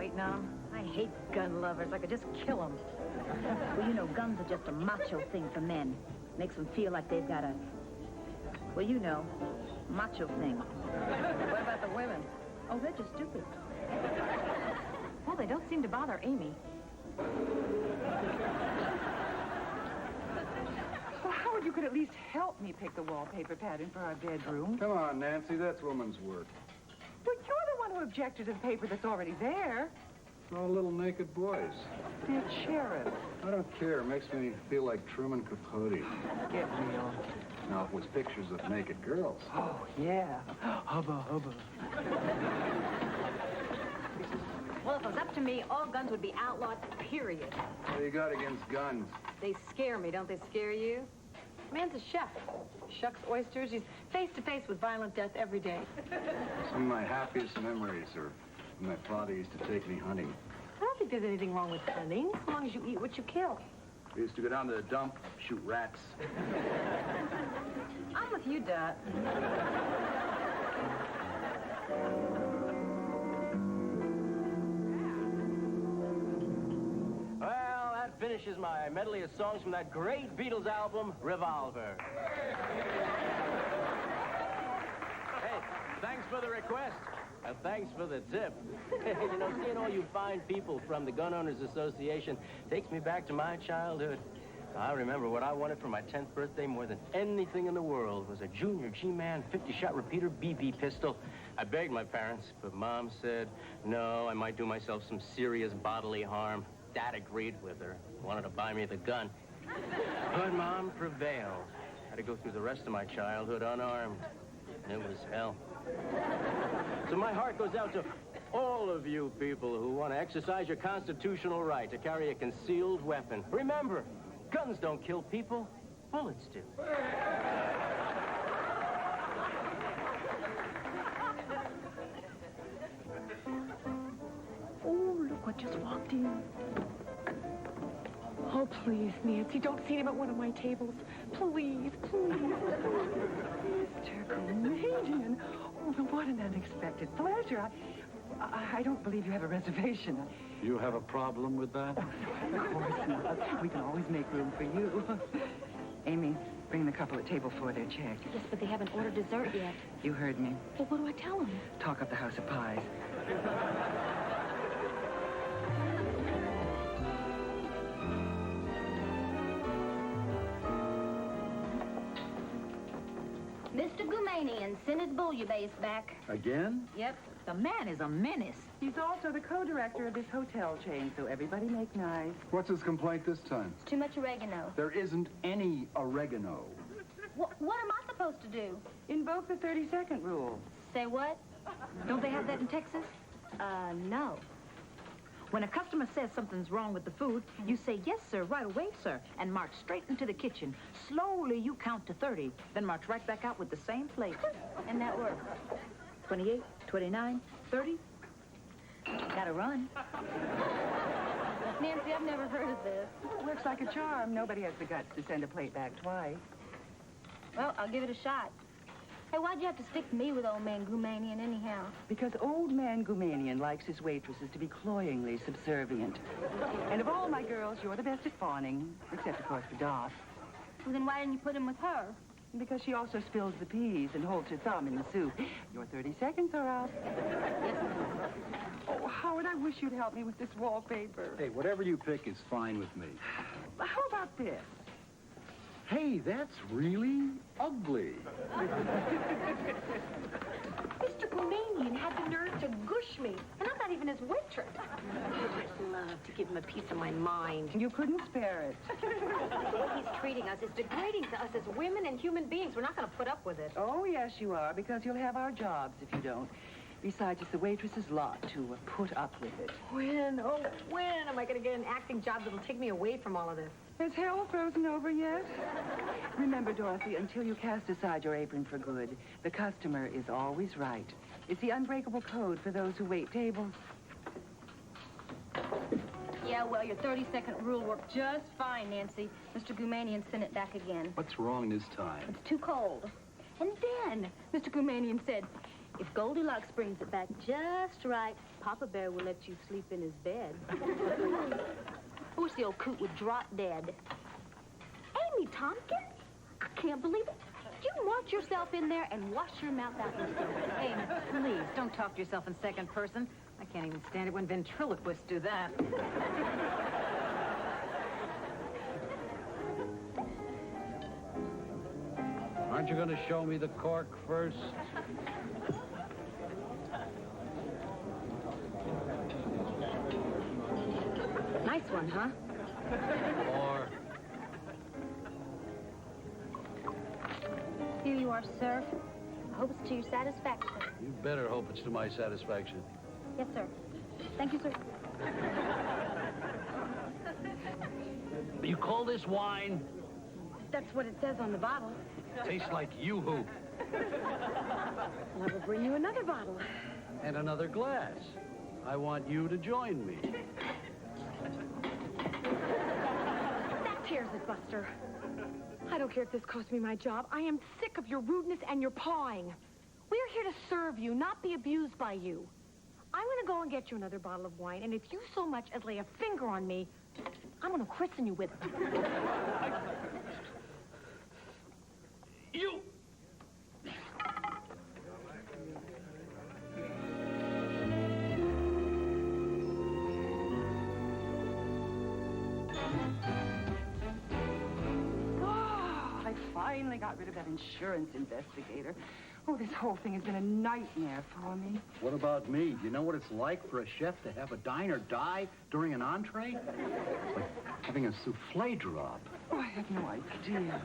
right now. I hate gun lovers. I could just kill them. Well, you know, guns are just a macho thing for men. Makes them feel like they've got a, well, you know, macho thing. What about the women? Oh, they're just stupid. Well, they don't seem to bother Amy. Well, Howard, you could at least help me pick the wallpaper pattern for our bedroom. Come on, Nancy, that's woman's work. But you're the one who objected to the paper that's already there. No little naked boys. Dear Sheriff. I don't care. It makes me feel like Truman Capote. Get real. Now, it was pictures of naked girls. Oh, yeah. Hubba, hubba. Well, if it was up to me, all guns would be outlawed, period. What do you got against guns? They scare me, don't they scare you? Man's a chef. Shucks oysters. He's face to face with violent death every day. Some of my happiest memories are when my father used to take me hunting. I don't think there's anything wrong with hunting, as long as you eat what you kill. We used to go down to the dump, shoot rats. I'm with you, Dot. Well, that finishes my medley of songs from that great Beatles album, Revolver. Hey, thanks for the request. And thanks for the tip. You know, seeing all you fine people from the Gun Owners Association takes me back to my childhood. I remember what I wanted for my 10th birthday more than anything in the world was a Junior G-Man 50-shot repeater BB pistol. I begged my parents, but Mom said, no, I might do myself some serious bodily harm. Dad agreed with her, wanted to buy me the gun. But Mom prevailed. I had to go through the rest of my childhood unarmed. And it was hell. So my heart goes out to all of you people who want to exercise your constitutional right to carry a concealed weapon. Remember, guns don't kill people, bullets do. Oh, look what just walked in. Oh, please, Nancy, don't seat him at one of my tables. Please, please. Mr. Comedian. Oh, what an unexpected pleasure. I don't believe you have a reservation. You have a problem with that? Of course not. We can always make room for you. Amy, bring the couple at table 4 their check. Yes, but they haven't ordered dessert yet. You heard me. Well, what do I tell him? Talk up the House of Pies. Mr. Goumanian sent his bouillabaisse back. Again? Yep. The man is a menace. He's also the co-director of this hotel chain, so everybody make nice. What's his complaint this time? It's too much oregano. There isn't any oregano. What am I supposed to do? Invoke the 30-second rule. Say what? Don't they have that in Texas? No. When a customer says something's wrong with the food, you say, yes, sir, right away, sir, and march straight into the kitchen. Slowly, you count to 30, then march right back out with the same plate. And that works. 28, 29, 30. Gotta run. Nancy, I've never heard of this. Works like a charm. Nobody has the guts to send a plate back twice. Well, I'll give it a shot. Hey, why'd you have to stick me with old man Goumanian anyhow? Because old man Goumanian likes his waitresses to be cloyingly subservient. And of all my girls, you're the best at fawning, except, of course, for Dot. Well, then why didn't you put him with her? Because she also spills the peas and holds her thumb in the soup. Your 30 seconds are up. Yes, ma'am. Oh, Howard, I wish you'd help me with this wallpaper. Hey, whatever you pick is fine with me. How about this? Hey, that's really ugly. Mr. Goumanian had the nerve to gush me, and I'm not even his waitress. I'd love to give him a piece of my mind. You couldn't spare it. The way he's treating us is degrading to us as women and human beings. We're not going to put up with it. Oh, yes, you are, because you'll have our jobs if you don't. Besides, it's the waitress's lot to put up with it. When am I going to get an acting job that'll take me away from all of this? Is hell frozen over yet? Remember, Dorothy, until you cast aside your apron for good, the customer is always right. It's the unbreakable code for those who wait tables. Yeah, well, your 30-second rule worked just fine, Nancy. Mr. Goumanian sent it back again. What's wrong this time? It's too cold. And then Mr. Goumanian said, If Goldilocks brings it back just right, Papa Bear will let you sleep in his bed. I wish the old coot would drop dead. Amy Tompkins? I can't believe it. You march yourself in there and wash your mouth out with soap. Amy, please, don't talk to yourself in second person. I can't even stand it when ventriloquists do that. Aren't you going to show me the cork first? Nice one, huh? Or... Here you are, sir. I hope it's to your satisfaction. You better hope it's to my satisfaction. Yes, sir. Thank you, sir. You call this wine? That's what it says on the bottle. Tastes like yoo-hoo. Well, I will bring you another bottle. And another glass. I want you to join me. That tears it, Buster. I don't care if this costs me my job. I am sick of your rudeness and your pawing. We're here to serve you, not be abused by you. I'm going to go and get you another bottle of wine, and if you so much as lay a finger on me, I'm going to christen you with it. You! I finally got rid of that insurance investigator. Oh, this whole thing has been a nightmare for me. What about me? Do you know what it's like for a chef to have a diner die during an entree? It's like having a souffle drop. Oh, I had no idea.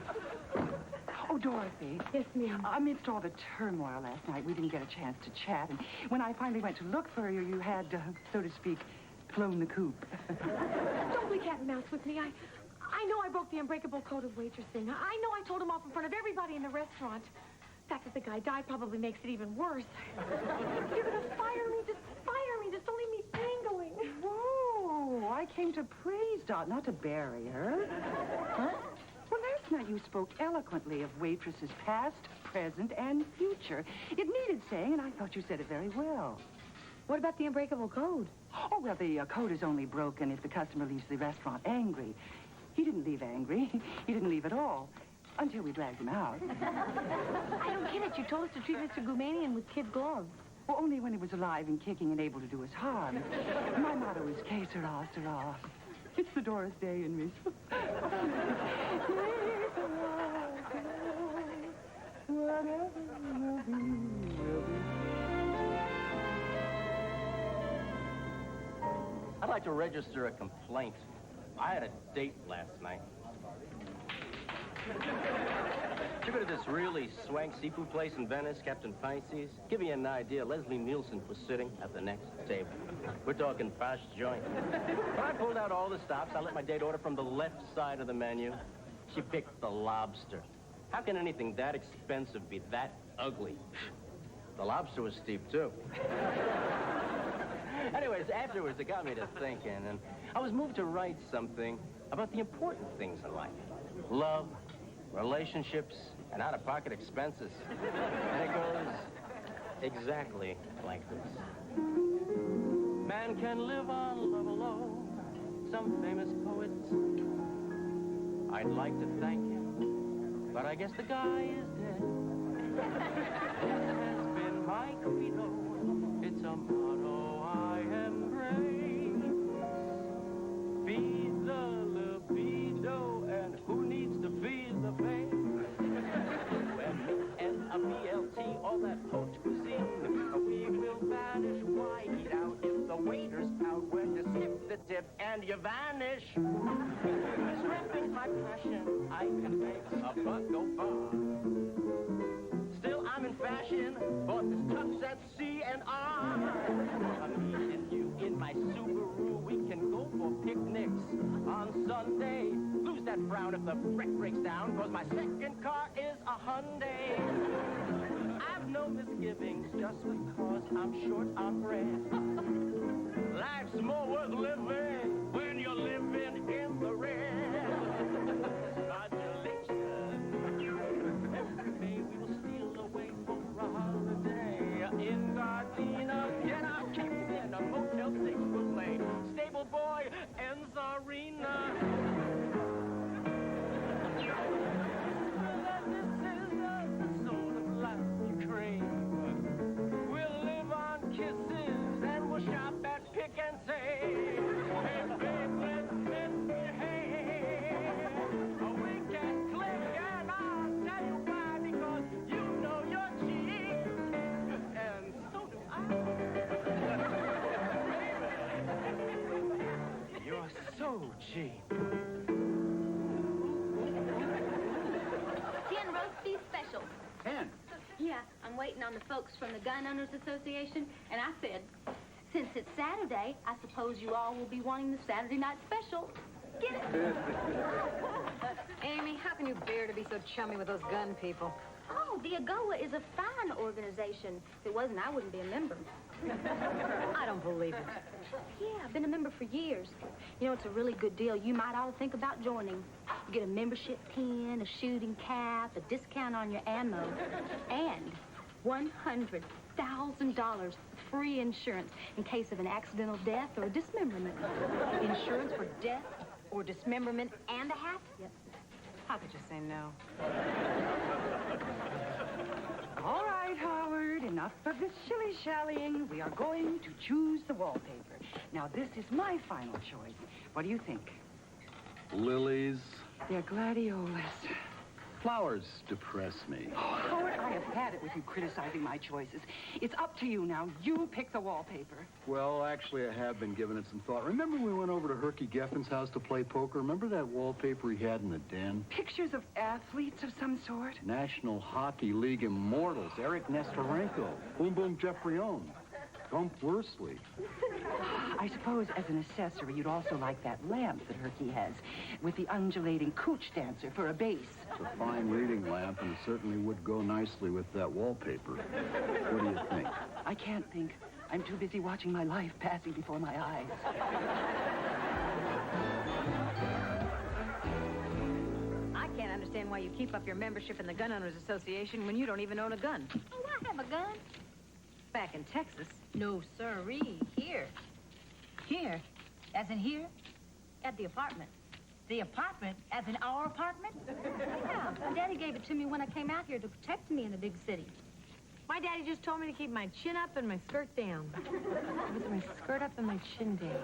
Oh, Dorothy. Yes, ma'am. Amidst all the turmoil last night, we didn't get a chance to chat. And when I finally went to look for you, you had, so to speak, flown the coop. Don't play cat and mouse with me. I know I broke the unbreakable code of waitressing. I know I told him off in front of everybody in the restaurant. The fact that the guy died probably makes it even worse. You're going to fire me. Just fire me. Just don't leave me dangling. Whoa, I came to praise Dot, not to bury her. Huh? Well, last night you spoke eloquently of waitresses past, present, and future. It needed saying, and I thought you said it very well. What about the unbreakable code? Oh, well, the code is only broken if the customer leaves the restaurant angry. He didn't leave angry. He didn't leave at all. Until we dragged him out. I don't get it. You told us to treat Mr. Goumanian with kid gloves. Well, only when he was alive and kicking and able to do us harm. My motto is que sera, sera. It's the Doris Day in me. Whatever will be, will be. I'd like to register a complaint. I had a date last night. Did you go to this really swank seafood place in Venice, Captain Pisces? Give you an idea, Leslie Nielsen was sitting at the next table. We're talking posh joint. When I pulled out all the stops, I let my date order from the left side of the menu. She picked the lobster. How can anything that expensive be that ugly? The lobster was steep, too. Anyways, afterwards, it got me to thinking, and I was moved to write something about the important things in life. Love, relationships, and out-of-pocket expenses. And it goes exactly like this. Man can live on love alone, some famous poet. I'd like to thank him, but I guess the guy is dead. This has been my credo. It's a motto I embrace. Feed the libido, and who needs to feed the pain? M-E-N-A-B-L-T, all that haute cuisine. We will vanish. Why eat out if the waiter's out when you skip the tip and you vanish? Scrapping's my passion. I can make a buck go far. Still, I'm in fashion. Bought this tux at C&R. I'm meeting you in my Subaru. We can go for picnics on Sunday. Lose that frown if the brake breaks down, cause my second car is a Hyundai. I've no misgivings just because I'm short on bread. Life's more worth living when you're living in the red. Congratulations. Every May we will steal away for a holiday special. 10. Yeah, I'm waiting on the folks from the Gun Owners Association, and I said, since it's Saturday, I suppose you all will be wanting the Saturday night special. Get it? Amy, how can you bear to be so chummy with those gun people? Oh, the AGOA is a fine organization. If it wasn't, I wouldn't be a member. I don't believe it. Yeah, I've been a member for years. You know, it's a really good deal. You might ought to think about joining. You get a membership pin, a shooting cap, a discount on your ammo, and $100,000 free insurance in case of an accidental death or a dismemberment. Insurance for death or dismemberment and a hat? Yep. How could you say no? All right, Howard, enough of this shilly-shallying. We are going to choose the wallpaper. Now, this is my final choice. What do you think? Lilies. They're gladiolas. Flowers depress me. Oh, Howard, I have had it with you criticizing my choices. It's up to you now. You pick the wallpaper. Well, actually, I have been giving it some thought. Remember we went over to Herky Geffen's house to play poker? Remember that wallpaper he had in the den? Pictures of athletes of some sort? National Hockey League immortals. Eric Nestorenko. Boom Boom Jeffrione. Gump Worsley. I suppose as an accessory, you'd also like that lamp that Herky has with the undulating cooch dancer for a base. It's a fine reading lamp, and it certainly would go nicely with that wallpaper. What do you think? I can't think. I'm too busy watching my life passing before my eyes. I can't understand why you keep up your membership in the Gun Owners Association when you don't even own a gun. Oh, I have a gun. Back in Texas. No, sirree. Here. Here? As in here? At the apartment. The apartment? As in our apartment? Yeah, my daddy gave it to me when I came out here to protect me in the big city. My daddy just told me to keep my chin up and my skirt down. With my skirt up and my chin down.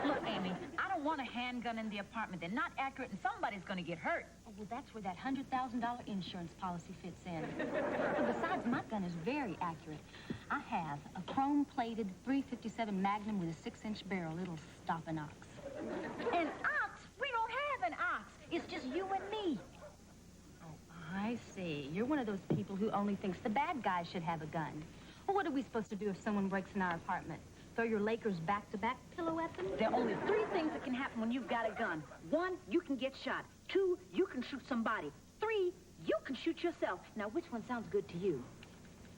Look, Amy, I don't want a handgun in the apartment. They're not accurate, and somebody's going to get hurt. Oh, well, that's where that $100,000 insurance policy fits in. And besides, my gun is very accurate. I have a chrome-plated .357 Magnum with a 6-inch barrel. It'll stop an ox. An ox? We don't have an ox. It's just you and me. I see. You're one of those people who only thinks the bad guys should have a gun. Well, what are we supposed to do if someone breaks in our apartment? Throw your Lakers back-to-back pillow weapons? There are only 3 things that can happen when you've got a gun. 1, you can get shot. 2, you can shoot somebody. 3, you can shoot yourself. Now, which one sounds good to you?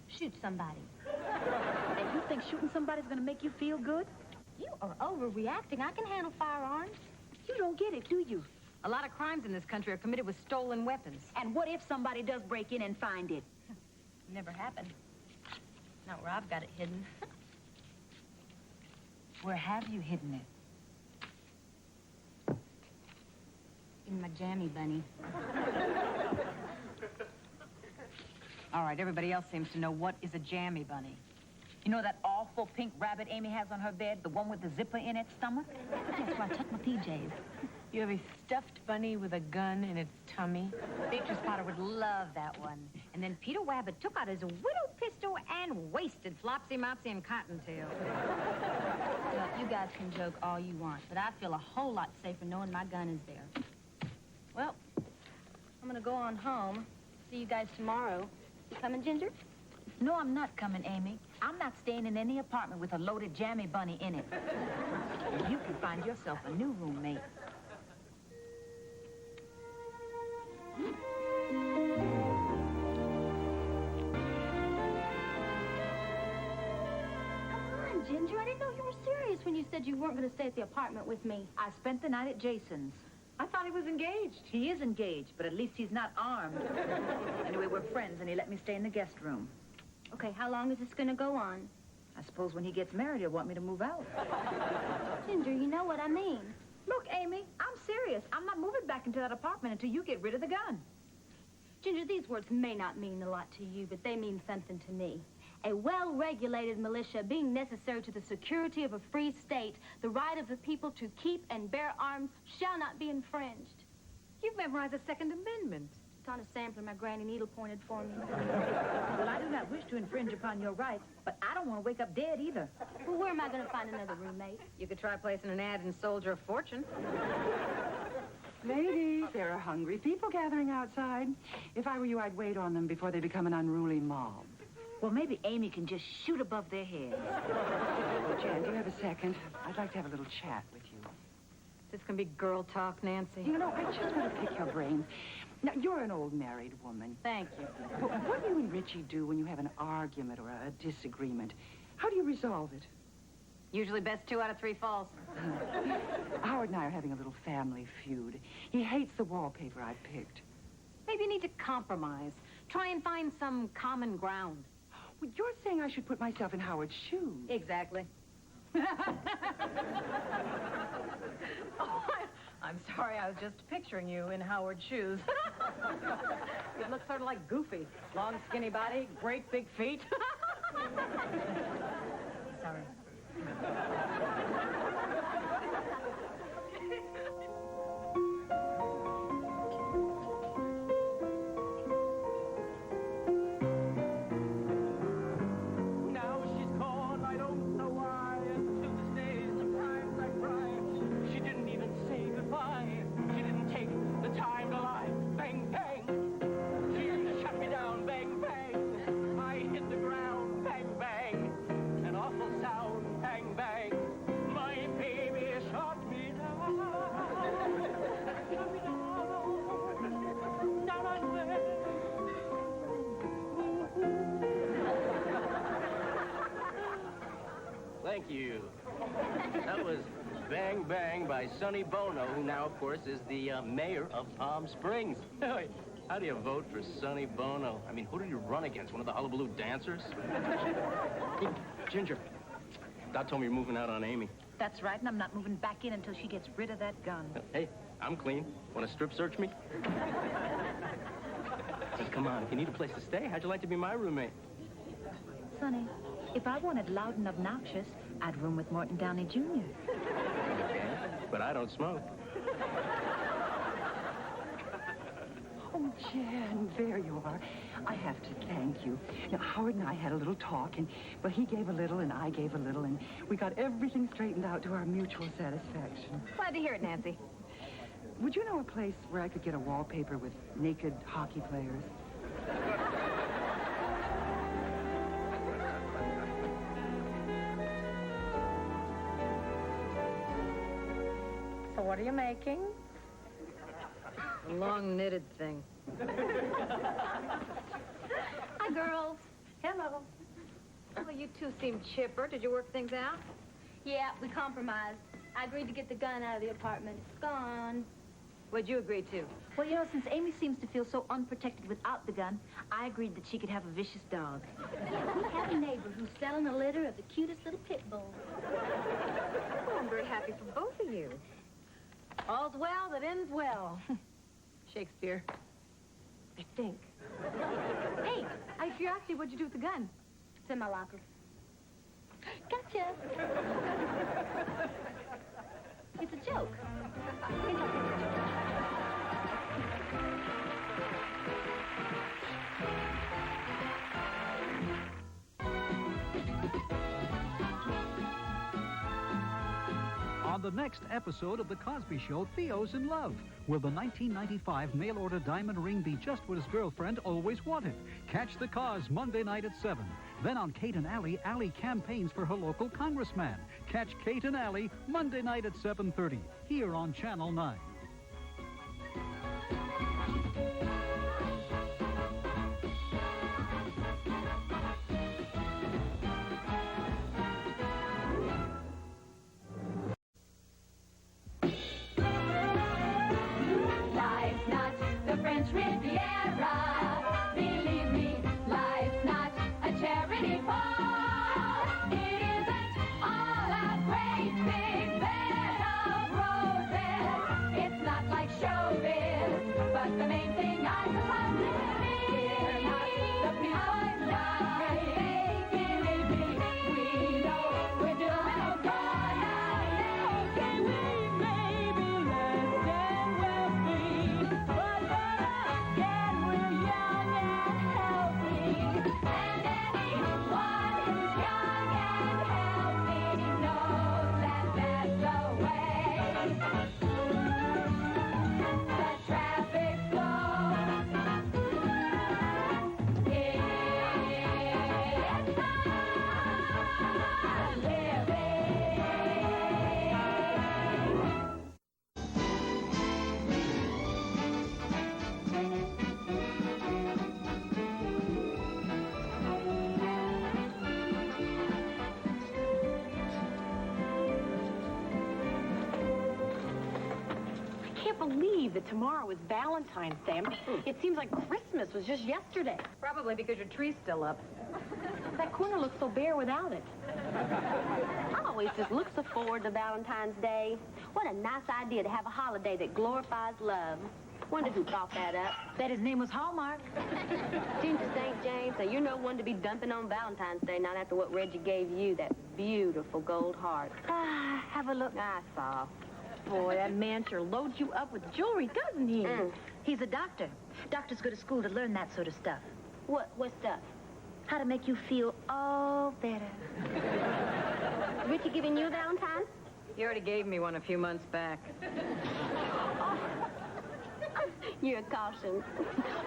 Shoot somebody. And you think shooting somebody's going to make you feel good? You are overreacting. I can handle firearms. You don't get it, do you? A lot of crimes in this country are committed with stolen weapons. And what if somebody does break in and find it? Never happened. Not where I've got it hidden. Where have you hidden it? In my jammy bunny. All right, everybody else seems to know what is a jammy bunny. You know that awful pink rabbit Amy has on her bed? The one with the zipper in its stomach? That's where I tuck my PJs. You have a stuffed bunny with a gun in its tummy? Beatrice Potter would love that one. And then Peter Wabbit took out his widow pistol and wasted Flopsy, Mopsy, and Cottontail. Well, you guys can joke all you want, but I feel a whole lot safer knowing my gun is there. Well, I'm gonna go on home. See you guys tomorrow. You coming, Ginger? No, I'm not coming, Amy. I'm not staying in any apartment with a loaded jammy bunny in it. You can find yourself a new roommate. Come on, Ginger. I didn't know you were serious when you said you weren't going to stay at the apartment with me. I spent the night at Jason's. I thought he was engaged. He is engaged, but at least he's not armed. Anyway, we're friends, and he let me stay in the guest room. Okay, how long is this going to go on? I suppose when he gets married, he'll want me to move out. Ginger, you know what I mean. Look, Amy, I'm serious. I'm not moving back into that apartment until you get rid of the gun. Ginger, these words may not mean a lot to you, but they mean something to me. A well-regulated militia being necessary to the security of a free state, the right of the people to keep and bear arms shall not be infringed. You've memorized the Second Amendment. It's on a sampler my granny needle pointed for me. Well, I do not wish to infringe upon your rights, but I don't want to wake up dead either. Well, where am I going to find another roommate? You could try placing an ad in Soldier of Fortune. Ladies, there are hungry people gathering outside. If I were you, I'd wait on them before they become an unruly mob. Well, maybe Amy can just shoot above their heads. Oh, Jan, do you have a second? I'd like to have a little chat with you. This can be girl talk, Nancy. You know, I just want to pick your brains. Now, you're an old married woman. Thank you. But what do you and Richie do when you have an argument or a disagreement? How do you resolve it? Usually best 2 out of 3 falls. Howard and I are having a little family feud. He hates the wallpaper I picked. Maybe you need to compromise. Try and find some common ground. Well, you're saying I should put myself in Howard's shoes. Exactly. I'm sorry, I was just picturing you in Howard's shoes. You look sort of like Goofy. Long, skinny body, great big feet. Sorry. Now she's gone, I don't know why. And to this day, sometimes I cry. She didn't even say goodbye. She didn't take the time to lie. Bang, bang. She shut me down. Bang, bang. I hit the ground. Bang, bang. An awful sound. Bang, bang. My baby shot me down. Shot me down. Down I went. Thank you. That was Bang Bang by Sonny Bono, who now, of course, is the mayor of Palm Springs. How do you vote for Sonny Bono? I mean, who did you run against? One of the hullabaloo dancers? Hey, Ginger, Dot told me you're moving out on Amy. That's right, and I'm not moving back in until she gets rid of that gun. Hey, I'm clean. Want to strip search me? But come on, if you need a place to stay, how'd you like to be my roommate? Sonny, if I wanted loud and obnoxious, I'd room with Morton Downey Jr. Okay, but I don't smoke. Oh, Jan, there you are. I have to thank you. Now, Howard and I had a little talk, and, well, he gave a little, and I gave a little, and we got everything straightened out to our mutual satisfaction. Glad to hear it, Nancy. Would you know a place where I could get a wallpaper with naked hockey players? So what are you making? A long knitted thing. Hi, girls. Hello. Well, you two seem chipper. Did you work things out? Yeah, we compromised. I agreed to get the gun out of the apartment. It's gone. What'd you agree to? Well, you know, since Amy seems to feel so unprotected without the gun, I agreed that she could have a vicious dog. We have a neighbor who's selling a litter of the cutest little pit bulls. Oh, I'm very happy for both of you. All's well that ends well. Shakespeare. I think. Hey, out of curiosity, what'd you do with the gun? It's in my locker. Gotcha. It's a joke. On the next episode of The Cosby Show, Theo's in love. Will the 1995 mail-order diamond ring be just what his girlfriend always wanted? Catch The Cause Monday night at 7. Then on Kate and Allie, Allie campaigns for her local congressman. Catch Kate and Allie Monday night at 7:30 here on Channel 9. Life's not the French Riviera. Believe me, life's not a charity ball. It isn't all a great big bed of roses. can't believe that tomorrow is Valentine's Day. It seems like Christmas was just yesterday. Probably because your tree's still up. That corner looks so bare without it. I always just look so forward to Valentine's Day. What a nice idea to have a holiday that glorifies love. Wonder who thought that up. Bet his name was Hallmark. Didn't you think, James? Now, you're no one to be dumping on Valentine's Day, not after what Reggie gave you, that beautiful gold heart. Ah, have a look. I saw. Boy, that man sure loads you up with jewelry, doesn't he? He's a doctor. Doctors go to school to learn that sort of stuff. What stuff? How to make you feel all better. Richie giving you a Valentine? He already gave me one a few months back. You're a caution.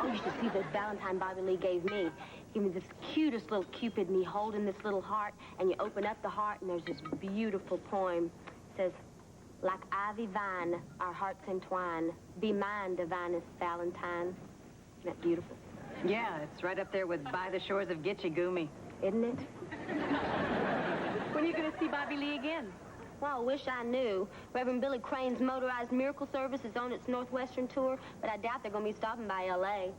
Oh, you should see the Valentine Bobby Lee gave me. He gave me this cutest little Cupid, and he holding this little heart, and you open up the heart, and there's this beautiful poem. It says, like ivy vine, our hearts entwine. Be mine, divinest Valentine. Isn't that beautiful? Yeah, it's right up there with By the Shores of Gitche Gumi. Isn't it? When are you going to see Bobby Lee again? Well, I wish I knew. Reverend Billy Crane's Motorized Miracle Service is on its Northwestern tour, but I doubt they're going to be stopping by L.A.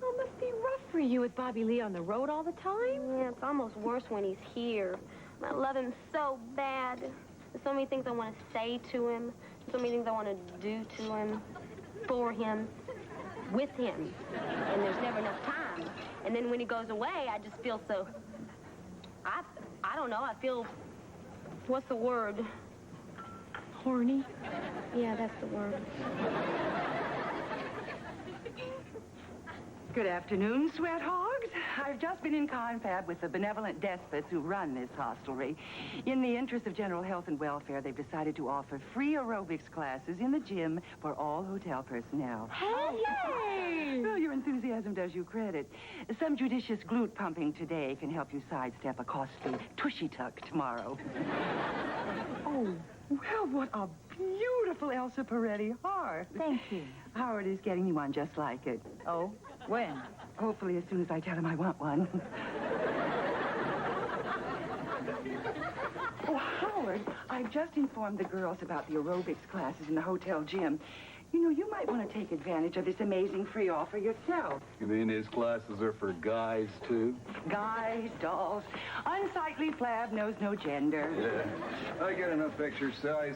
Oh, it must be rough for you with Bobby Lee on the road all the time. Yeah, it's almost worse when he's here. I love him so bad. There's so many things I want to say to him. So many things I want to do to him, for him, with him. And there's never enough time. And then when he goes away, I just feel so... I don't know. I feel... What's the word? Horny. Yeah, that's the word. Good afternoon, sweat hogs. I've just been in confab with the benevolent despots who run this hostelry. In the interest of general health and welfare, they've decided to offer free aerobics classes in the gym for all hotel personnel. Hey! Well, your enthusiasm does you credit. Some judicious glute pumping today can help you sidestep a costly tushy tuck tomorrow. Oh, well, what a beautiful Elsa Peretti heart. Thank you. Howard is getting me one just like it. Oh? When? Hopefully as soon as I tell him I want one. Oh, Howard, I've just informed the girls about the aerobics classes in the hotel gym. You know, you might want to take advantage of this amazing free offer yourself. You mean these classes are for guys, too? Guys, dolls, unsightly flab knows no gender. Yeah, I get enough exercise.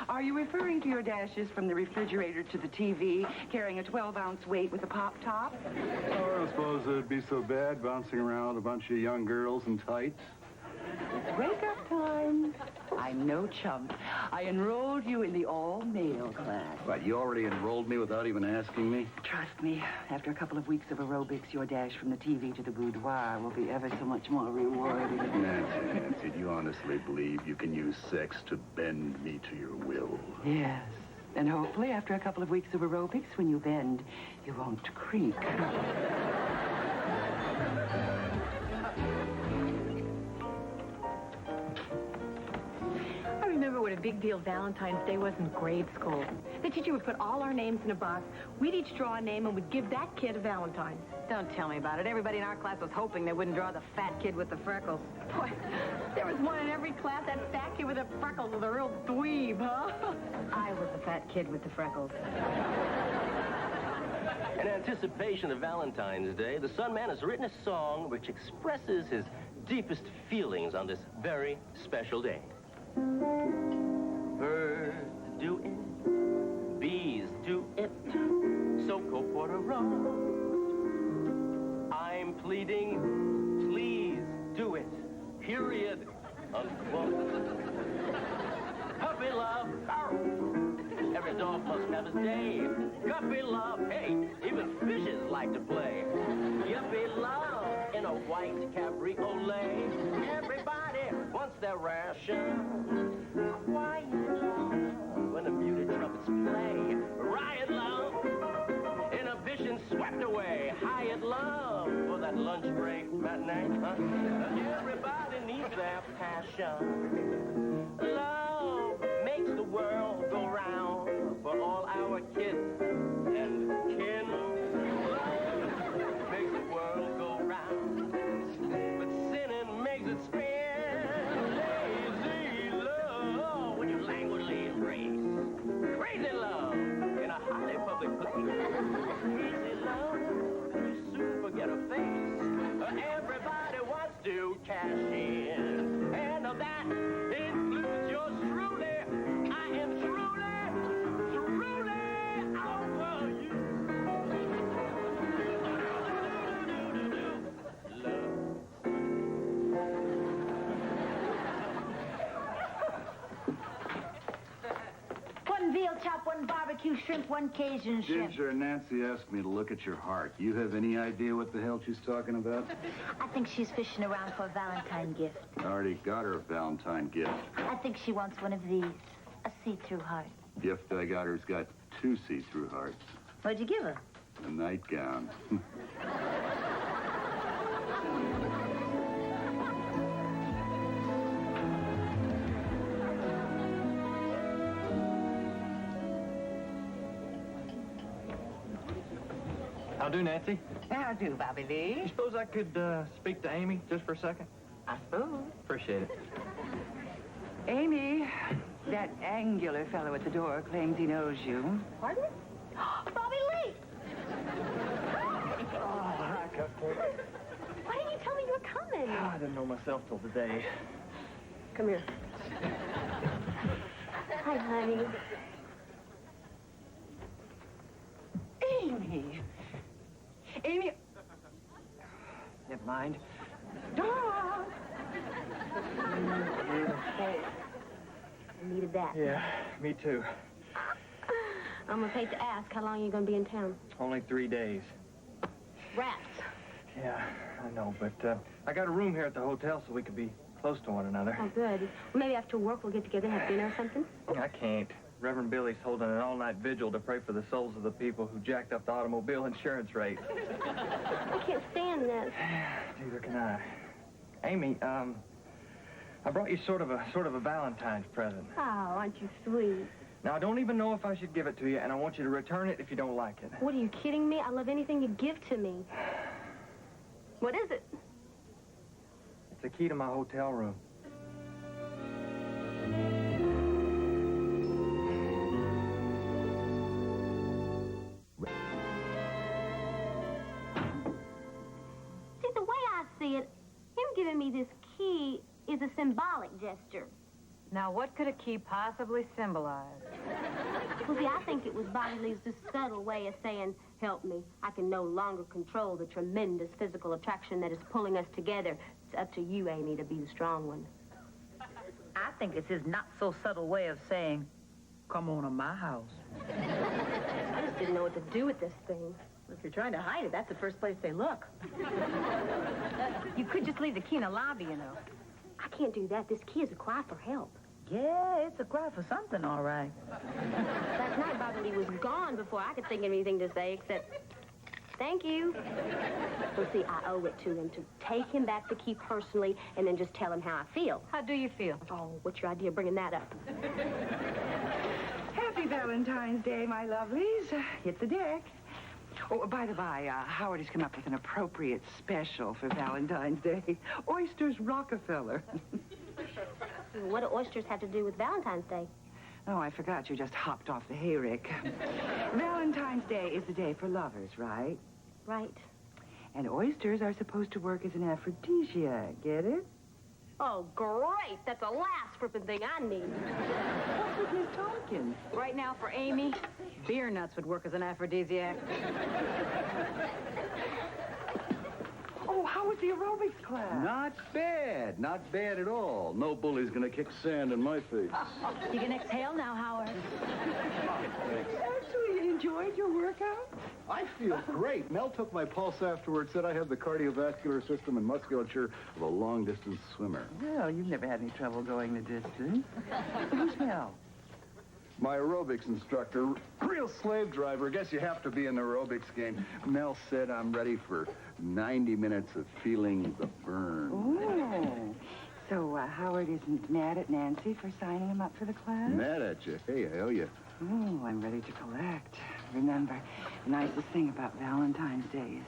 Are you referring to your dashes from the refrigerator to the TV, carrying a 12-ounce weight with a pop top? Oh, I don't suppose it'd be so bad bouncing around with a bunch of young girls in tights. Wake-up time. I'm no chump. I enrolled you in the all-male class. But you already enrolled me without even asking me? Trust me, after a couple of weeks of aerobics, your dash from the TV to the boudoir will be ever so much more rewarding. Nancy, do you honestly believe you can use sex to bend me to your will? Yes. And hopefully, after a couple of weeks of aerobics, when you bend, you won't creak. I remember what a big deal Valentine's Day was in grade school. The teacher would put all our names in a box. We'd each draw a name and would give that kid a Valentine. Don't tell me about it. Everybody in our class was hoping they wouldn't draw the fat kid with the freckles. Boy, there was one in every class, that fat kid with the freckles was a real dweeb, huh? I was the fat kid with the freckles. In anticipation of Valentine's Day, the Sun Man has written a song which expresses his deepest feelings on this very special day. Birds do it, bees do it, so go for a run. I'm pleading, please do it, period, unquote. Puppy love, arr. Every dog must have his day. Guppy love, hey, even fishes like to play. Yuppie love in a white cabriolet. Everybody wants their ration. Quiet love when the muted trumpets play. Riot love, inhibition swept away. Hyatt love for that lunch break matinee. Everybody needs their passion. Love makes the world go round for all our kids and kin. Love makes the world go round, but sinning makes it spin. Lazy love when you languidly embrace. Crazy love chop, one barbecue shrimp, one Cajun shrimp. Ginger, Nancy asked me to look at your heart. You have any idea what the hell she's talking about? I think she's fishing around for a Valentine gift. I already got her a Valentine gift. I think she wants one of these, a see-through heart. Gift I got her's got 2 see-through hearts. What'd you give her? A nightgown. How do, Nancy? How do, Bobby Lee? You suppose I could speak to Amy just for a second? I suppose. Appreciate it. Amy, that angular fellow at the door claims he knows you. Pardon? Bobby Lee! Hi, Cupcake. Why didn't you tell me you were coming? I didn't know myself till today. Come here. Hi, honey. Amy! Amy! Never mind. Dog! I needed that. Yeah, me too. I'm gonna hate to ask, how long are you gonna be in town? Only 3 days. Rats. Yeah, I know, but I got a room here at the hotel so we could be close to one another. Oh, good. Well, maybe after work we'll get together and have dinner or something? I can't. Reverend Billy's holding an all-night vigil to pray for the souls of the people who jacked up the automobile insurance rate. I can't stand this. Neither can I. Amy, I brought you sort of a Valentine's present. Oh, aren't you sweet? Now, I don't even know if I should give it to you, and I want you to return it if you don't like it. What, are you kidding me? I love anything you give to me. What is it? It's the key to my hotel room. See, the way I see it, him giving me this key is a symbolic gesture. Now, what could a key possibly symbolize? Well, see, I think it was Bobby Lee's just subtle way of saying, help me. I can no longer control the tremendous physical attraction that is pulling us together. It's up to you, Amy, to be the strong one. I think it's his not-so-subtle way of saying, come on to my house. I just didn't know what to do with this thing. If you're trying to hide it, that's the first place they look. You could just leave the key in the lobby, you know. I can't do that. This key is a cry for help. Yeah, it's a cry for something, all right. Last night, Bobby Lee was gone before I could think of anything to say except, thank you. Well, see, I owe it to him to take him back the key personally and then just tell him how I feel. How do you feel? Oh, what's your idea of bringing that up? Happy Valentine's Day, my lovelies. Hit the deck. Oh, by the by, Howard has come up with an appropriate special for Valentine's Day. Oysters Rockefeller. What do oysters have to do with Valentine's Day? Oh, I forgot you just hopped off the hayrick. Valentine's Day is the day for lovers, right? Right. And oysters are supposed to work as an aphrodisiac, get it? Oh, great. That's the last frippin' thing I need. What's with Miss Tompkins? Right now, for Amy, beer nuts would work as an aphrodisiac. Oh, how was the aerobics class? Not bad. Not bad at all. No bully's gonna kick sand in my face. You can exhale now, Howard. Actually, you enjoyed your workout? I feel great. Mel took my pulse afterwards, said I have the cardiovascular system and musculature of a long-distance swimmer. Well, you've never had any trouble going the distance. Who's Mel? My aerobics instructor, real slave driver. Guess you have to be in the aerobics game. Mel said I'm ready for 90 minutes of feeling the burn. Oh. So Howard isn't mad at Nancy for signing him up for the class? Mad at you. Hey, I owe you. Oh, I'm ready to collect. Remember, the nicest thing about Valentine's Day is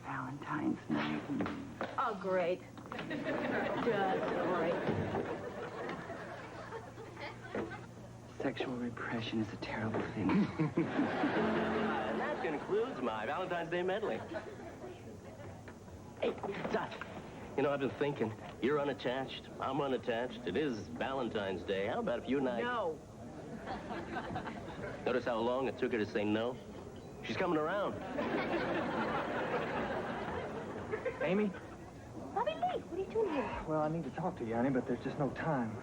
Valentine's night. Oh, great. Just great. Sexual repression is a terrible thing. And that concludes my Valentine's Day medley. Hey, Dot, you know, I've been thinking. You're unattached. I'm unattached. It is Valentine's Day. How about if you and I... No. Notice how long it took her to say no? She's coming around. Amy? Bobby Lee, what are you doing here? Well, I need to talk to you, honey, but there's just no time.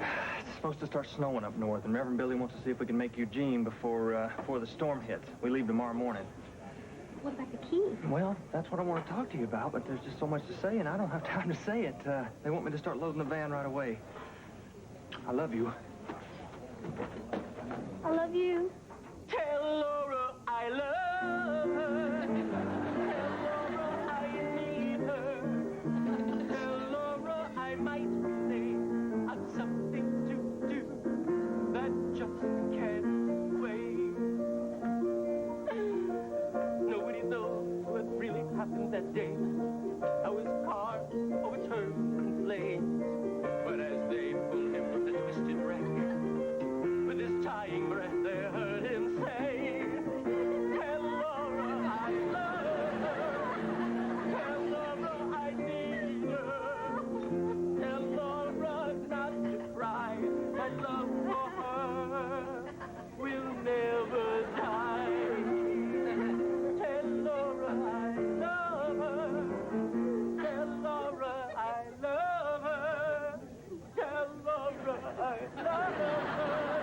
It's supposed to start snowing up north, and Reverend Billy wants to see if we can make Eugene before the storm hits. We leave tomorrow morning. What about the key? Well, that's what I want to talk to you about, but there's just so much to say, and I don't have time to say it. They want me to start loading the van right away. I love you. I love you. Tell Laura I love her. Tell Laura I need her. Tell Laura I might say I've something to do that just can't wait. Nobody knows what really happened that day. How his car overturned in flames. But as they pulled him from the twisted wreck, with his dying breath, they heard him say, tell Laura I love her. Tell Laura I need her. Tell Laura not to cry. My love for her will never die. Tell Laura I love her. Tell Laura I love her. Tell Laura I love her.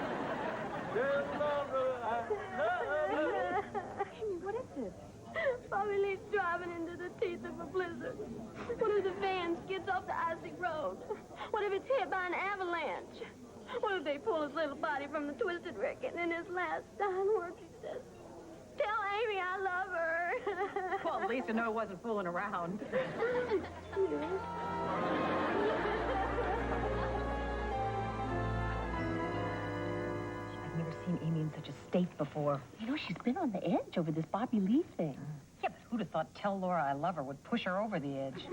Tell Laura I love her. Amy, what is it? Bobby Lee's driving into the teeth of a blizzard. What if the van skids off the icy road? What if it's hit by an avalanche? What if they pull his little body from the twisted wreck, and in his last dying words he says, tell Amy I love her. Well, at least you know it wasn't fooling around. I've never seen Amy in such a state before. You know, she's been on the edge over this Bobby Lee thing. Yeah, but who'd have thought tell Laura I love her would push her over the edge? Is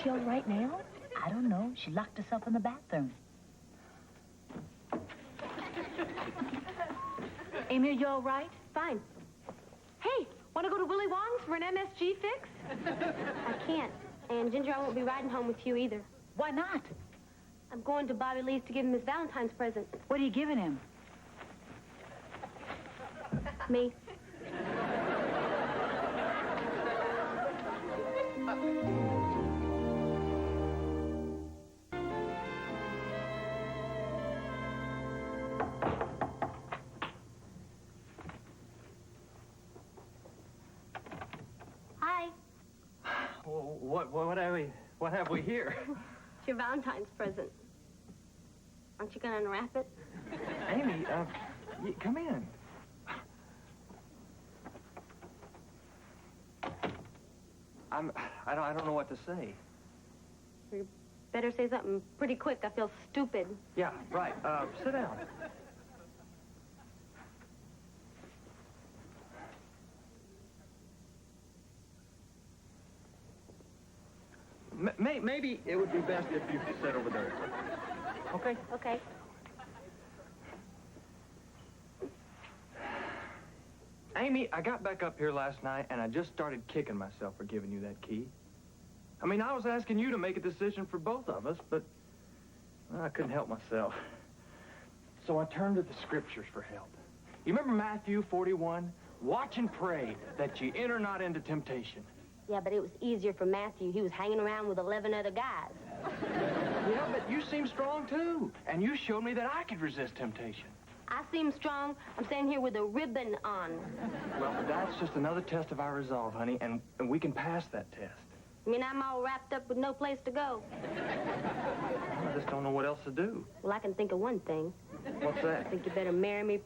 she all right now? I don't know. She locked herself in the bathroom. Amy, are you all right? Fine. Hey, want to go to Willy Wong's for an MSG fix? I can't. And Ginger, I won't be riding home with you either. Why not? I'm going to Bobby Lee's to give him his Valentine's present. What are you giving him? Me. Hi. What have we here? It's your Valentine's present. Aren't you going to unwrap it? Amy, come in. I don't know what to say. You better say something pretty quick. I feel stupid. Yeah, right. Sit down. Maybe it would be best if you sat over there. Okay? Okay. Amy, I got back up here last night, and I just started kicking myself for giving you that key. I mean, I was asking you to make a decision for both of us, but I couldn't help myself. So I turned to the scriptures for help. You remember Matthew 41? Watch and pray that ye enter not into temptation. Yeah, but it was easier for Matthew. He was hanging around with 11 other guys. Yeah, but you seem strong, too. And you showed me that I could resist temptation. I seem strong. I'm standing here with a ribbon on. Well, that's just another test of our resolve, honey, and we can pass that test. I mean, I'm all wrapped up with no place to go. I just don't know what else to do. Well, I can think of one thing. What's that? I think you better marry me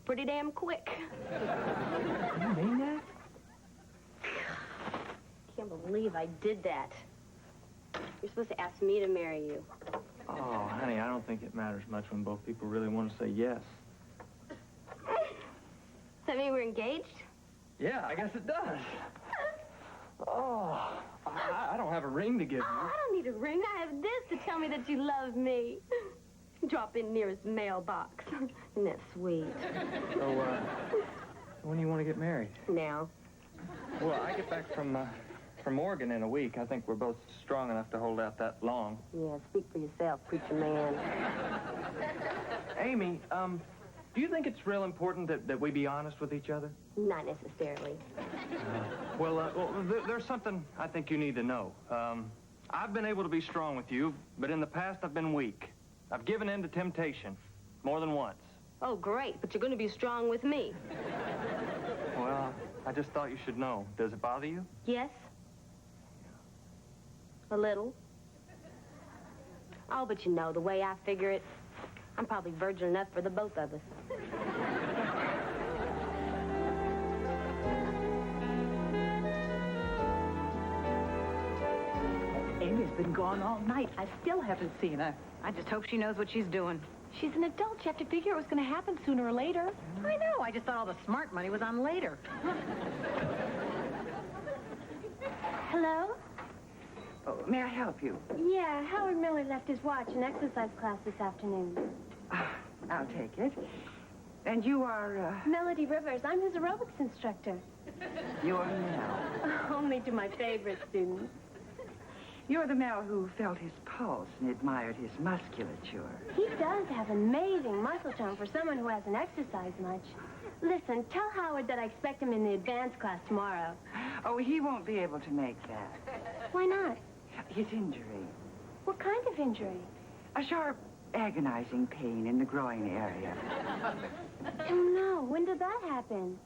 pretty damn quick. You mean that? Can't believe I did that. You're supposed to ask me to marry you. Oh, honey, I don't think it matters much when both people really want to say yes. Does that mean we're engaged? Yeah, I guess it does. Oh, I don't have a ring to give you. Oh, I don't need a ring. I have this to tell me that you love me. Drop in nearest mailbox. Isn't that sweet? So, when do you want to get married? Now. Well, I get back from Oregon in a week. I think we're both strong enough to hold out that long. Yeah, speak for yourself, preacher man. Amy, do you think it's real important that we be honest with each other? Not necessarily. Well, there's something I think you need to know. I've been able to be strong with you, but in the past I've been weak. I've given in to temptation more than once. Oh, great, but you're going to be strong with me. Well, I just thought you should know. Does it bother you? Yes? A little. Oh, but you know, the way I figure it, I'm probably virgin enough for the both of us. Amy's been gone all night. I still haven't seen her. I just hope she knows what she's doing. She's an adult. You have to figure it was going to happen sooner or later. I know. I just thought all the smart money was on later. Hello? Oh, may I help you? Yeah, Howard Miller left his watch in exercise class this afternoon. I'll take it. And you are, Melody Rivers. I'm his aerobics instructor. you're Mel. Only to my favorite students. You're the Mel who felt his pulse and admired his musculature. He does have amazing muscle tone for someone who hasn't exercised much. Listen, tell Howard that I expect him in the advanced class tomorrow. Oh, he won't be able to make that. Why not? His injury. What kind of injury? A sharp, agonizing pain in the groin area. Oh, no. When did that happen?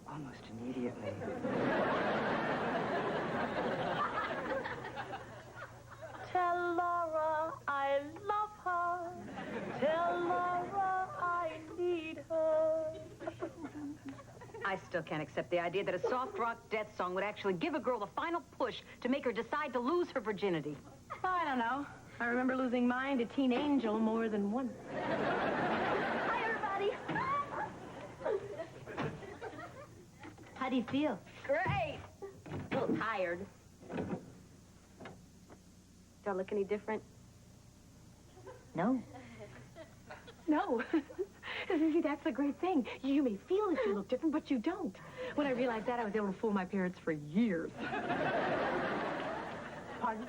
Almost immediately. Tell Laura I love her. Tell Laura I need her. I still can't accept the idea that a soft rock death song would actually give a girl the final push to make her decide to lose her virginity. I don't know. I remember losing mine to Teen Angel more than once. Hi, everybody. How do you feel? Great. A little tired. Do I look any different? No. No. See, that's the great thing. You may feel that you look different, but you don't. When I realized that, I was able to fool my parents for years. Pardon?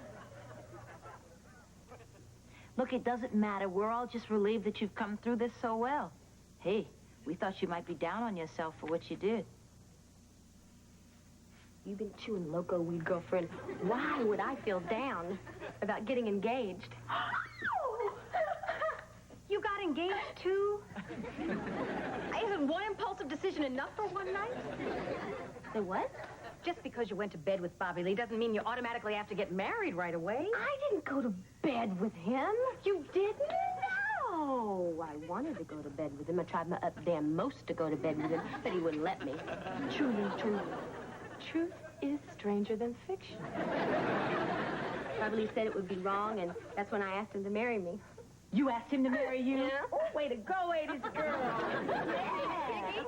Look, it doesn't matter. We're all just relieved that you've come through this so well. Hey, we thought you might be down on yourself for what you did. You've been chewing loco weed, girlfriend. Why would I feel down about getting engaged? You got engaged, too? Isn't one impulsive decision enough for one night? Say what? Just because you went to bed with Bobby Lee doesn't mean you automatically have to get married right away. I didn't go to bed with him. You didn't? No. I wanted to go to bed with him. I tried my up damn most to go to bed with him, but he wouldn't let me. Truly, truly. Truth is stranger than fiction. Bobby Lee said it would be wrong, and that's when I asked him to marry me. You asked him to marry you? Yeah. Oh, way to go, 80s girl. Yeah.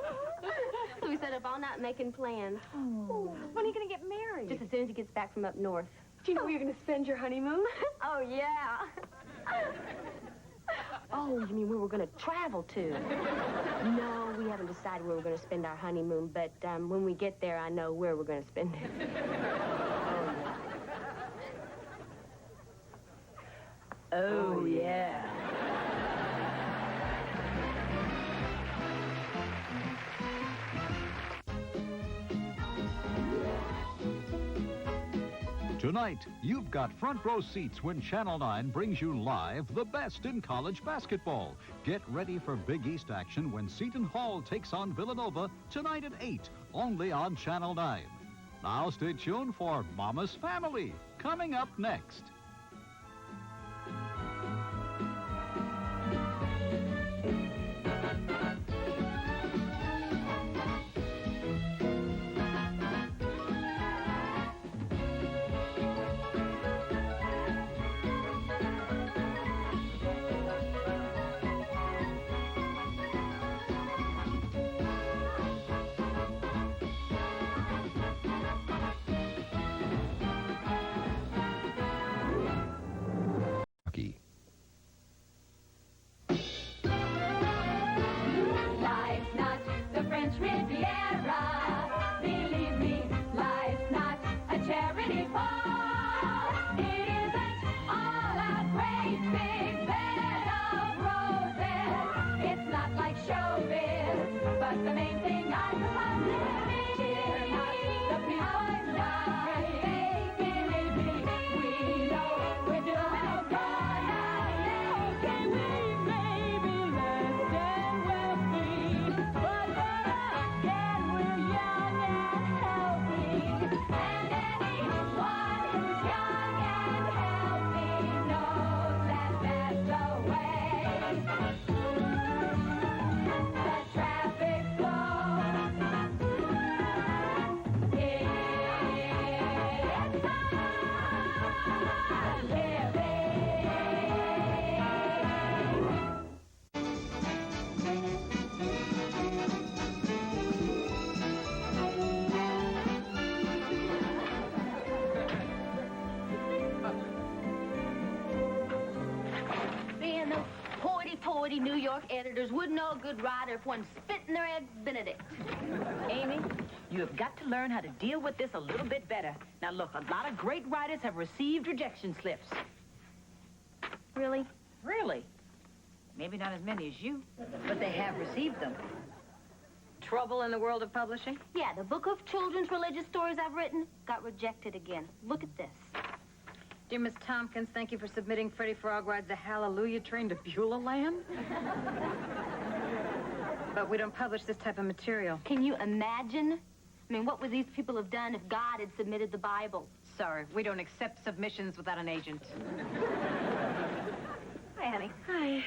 So we set up all night making plans. Oh. When are you going to get married? Just as soon as he gets back from up north. Do you know where you're going to spend your honeymoon? Oh, yeah. Oh, you mean where we're going to travel to? No, we haven't decided where we're going to spend our honeymoon, but when we get there, I know where we're going to spend it. Oh, yeah. Tonight, you've got front row seats when Channel 9 brings you live the best in college basketball. Get ready for Big East action when Seton Hall takes on Villanova tonight at 8, only on Channel 9. Now stay tuned for Mama's Family, coming up next. York editors wouldn't know a good writer if one spit in their eggs Benedict. Amy, you have got to learn how to deal with this a little bit better. Now, look, a lot of great writers have received rejection slips. Really? Really? Maybe not as many as you, but they have received them. Trouble in the world of publishing? Yeah, the book of children's religious stories I've written got rejected again. Look at this. Dear Miss Tompkins, thank you for submitting Freddie Frog Rides the Hallelujah Train to Beulah Land. But we don't publish this type of material. Can you imagine? I mean, what would these people have done if God had submitted the Bible? Sorry, we don't accept submissions without an agent. Hi, honey. Hi.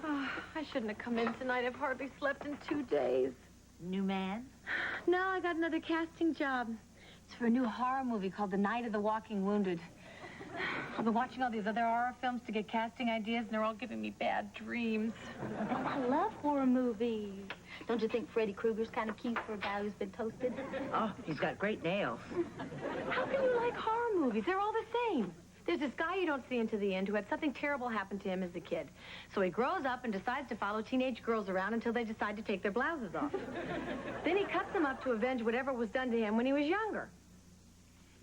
Oh, I shouldn't have come in tonight. I've hardly slept in 2 days. New man? No, I got another casting job. It's for a new horror movie called The Night of the Walking Wounded. I've been watching all these other horror films to get casting ideas, and they're all giving me bad dreams. Oh, I love horror movies. Don't you think Freddy Krueger's kind of cute for a guy who's been toasted? Oh, he's got great nails. How can you like horror movies? They're all the same. There's this guy you don't see until the end who had something terrible happen to him as a kid. So he grows up and decides to follow teenage girls around until they decide to take their blouses off. Then he cuts them up to avenge whatever was done to him when he was younger.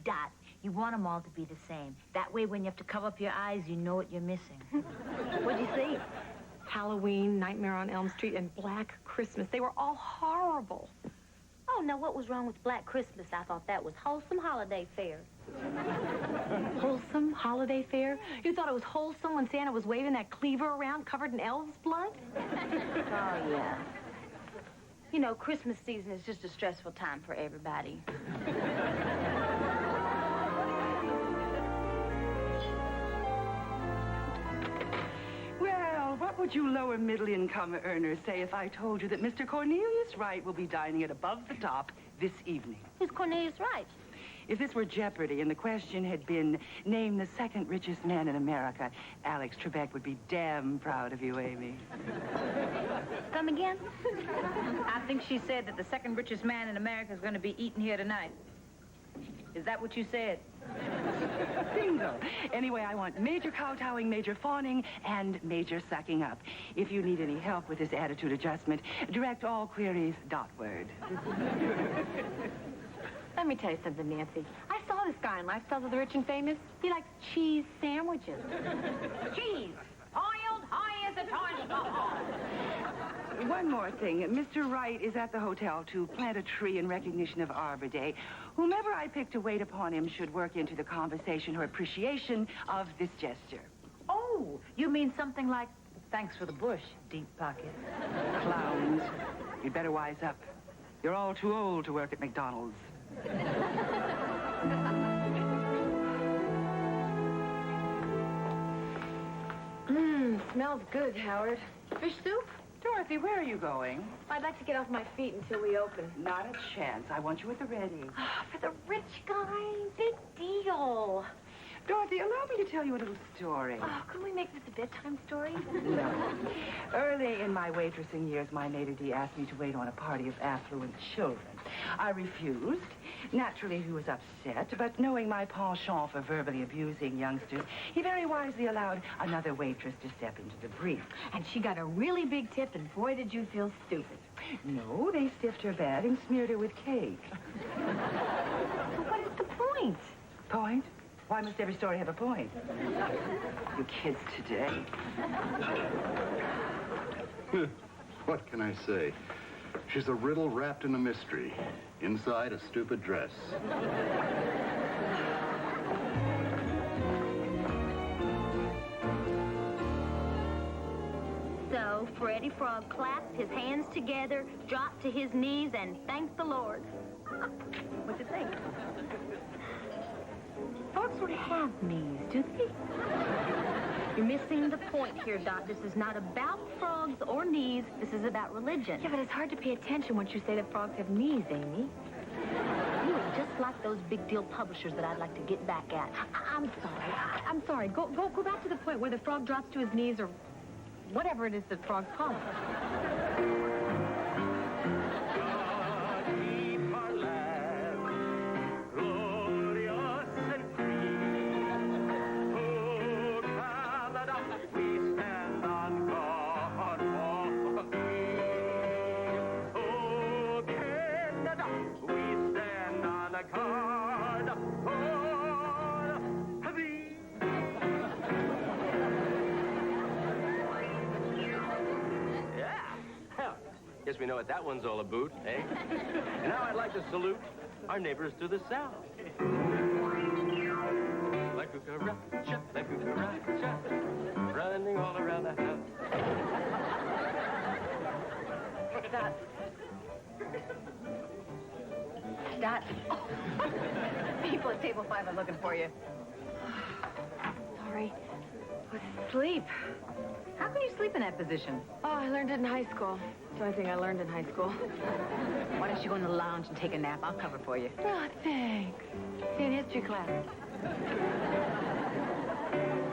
Dot, you want them all to be the same. That way, when you have to cover up your eyes, you know what you're missing. What'd you see? Halloween, Nightmare on Elm Street, and Black Christmas. They were all horrible. Oh, now what was wrong with Black Christmas? I thought that was wholesome holiday fare. Wholesome holiday fare? You thought it was wholesome when Santa was waving that cleaver around covered in elves' blood? Oh, yeah. You know, Christmas season is just a stressful time for everybody. Well, what would you lower middle-income earners say if I told you that Mr. Cornelius Wright will be dining at Above the Top this evening? Who's Cornelius Wright? If this were Jeopardy and the question had been, name the second richest man in America, Alex Trebek would be damn proud of you, Amy. Come again? I think she said that the second richest man in America is going to be eating here tonight. Is that what you said? Bingo. Anyway, I want major kowtowing, major fawning, and major sucking up. If you need any help with this attitude adjustment, direct all queries dotward. Let me tell you something, Nancy. I saw this guy in Lifestyles of the Rich and Famous. He likes cheese sandwiches. Cheese! Oiled high as a toilet bowl. One more thing. Mr. Wright is at the hotel to plant a tree in recognition of Arbor Day. Whomever I pick to wait upon him should work into the conversation her appreciation of this gesture. Oh, you mean something like, thanks for the bush, deep pocket. Clowns. You'd better wise up. You're all too old to work at McDonald's. Smells good, Howard. Fish soup? Dorothy, where are you going? I'd like to get off my feet until we open. Not a chance. I want you at the ready. For the rich guy, big deal. Dorothy, allow me to tell you a little story. Oh, couldn't we make this a bedtime story? No. Early in my waitressing years, my maitre d' asked me to wait on a party of affluent children. I refused. Naturally, he was upset, but knowing my penchant for verbally abusing youngsters, he very wisely allowed another waitress to step into the brief. And she got a really big tip, and boy, did you feel stupid. No, they stiffed her bad and smeared her with cake. So what is the point? Point? Why must every story have a point? You kids today. What can I say? She's a riddle wrapped in a mystery. Inside a stupid dress. So, Freddy Frog clapped his hands together, dropped to his knees, and thanked the Lord. What'd you think? Frogs sort of have knees, do they? You're missing the point here, Dot. This is not about frogs or knees. This is about religion. Yeah, but it's hard to pay attention once you say that frogs have knees, Amy. You are just like those big deal publishers that I'd like to get back at. I'm sorry. I'm sorry. Go back to the point where the frog drops to his knees or whatever it is that frogs call it. We stand on God's word. we know what that one's all about, eh? And now I'd like to salute our neighbors to the south. La cucaracha, running all around the house. Dot. Dot. People at table 5 are looking for you. Sorry. I was asleep. How can you sleep in that position? Oh, I learned it in high school. It's the only thing I learned in high school. Why don't you go in the lounge and take a nap? I'll cover for you. Oh, thanks. See you in history class.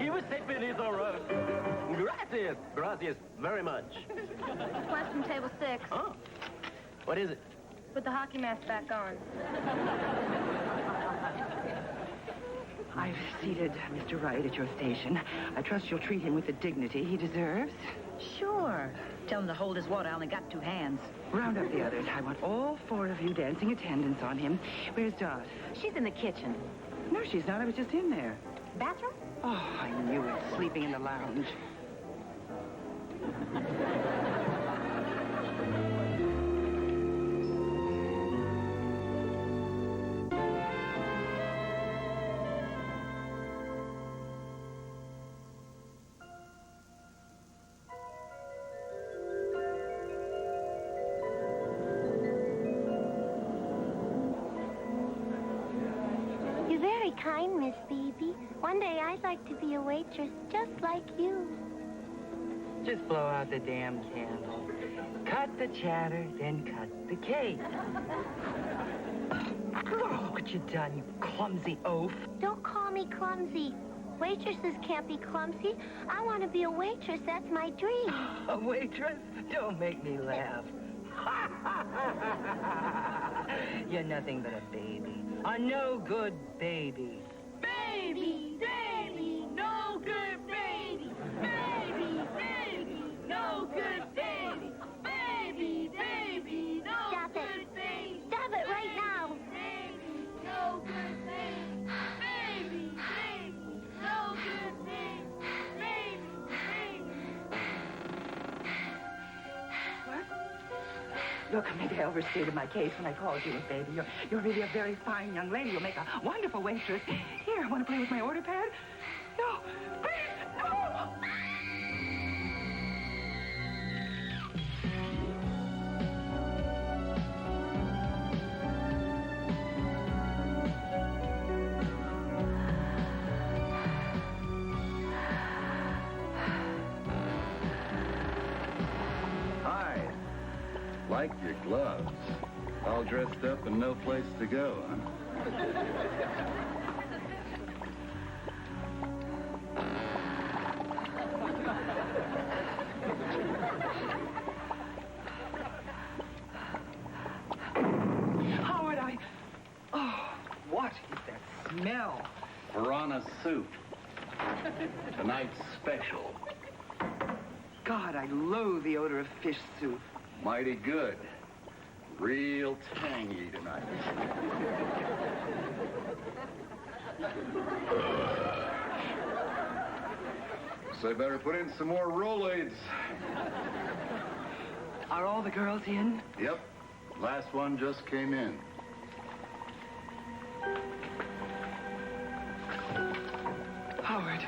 He was Benito Rose. Gracias. Gracias very much. Request from table 6. Oh. What is it? Put the hockey mask back on. I've seated Mr. Wright at your station. I trust you'll treat him with the dignity he deserves. Sure. Tell him to hold his water. I only got 2 hands. Round up the others. I want all 4 of you dancing attendance on him. Where's Dot? She's in the kitchen. No, she's not. I was just in there. Bathroom? Oh, I knew it. Sleeping in the lounge. You're very kind, Miss Phoebe. One day I'd like to be a waitress just like you. Just blow out the damn candle. Cut the chatter, then cut the cake. Oh, look what you done, you clumsy oaf. Don't call me clumsy. Waitresses can't be clumsy. I want to be a waitress. That's my dream. A waitress? Don't make me laugh. You're nothing but a baby. A no-good baby. Baby, baby, no good baby. Baby, baby, no good baby. Baby, baby, no Stop good it. baby. Stop it right now. Baby, no good baby. Baby, baby, no good baby. Baby, baby. Look, maybe I overstated my case when I called you a baby. You're really a very fine young lady. You'll make a wonderful waitress. Here, want to play with my order pad? No, please, no! Hi. Like your gloves. All dressed up and no place to go, huh? Howard, Oh, what is that smell? Piranha soup. Tonight's special. God, I loathe the odor of fish soup. Mighty good. Real tangy tonight. So I better put in some more Rolaids. Are all the girls in? Yep. Last one just came in. Howard,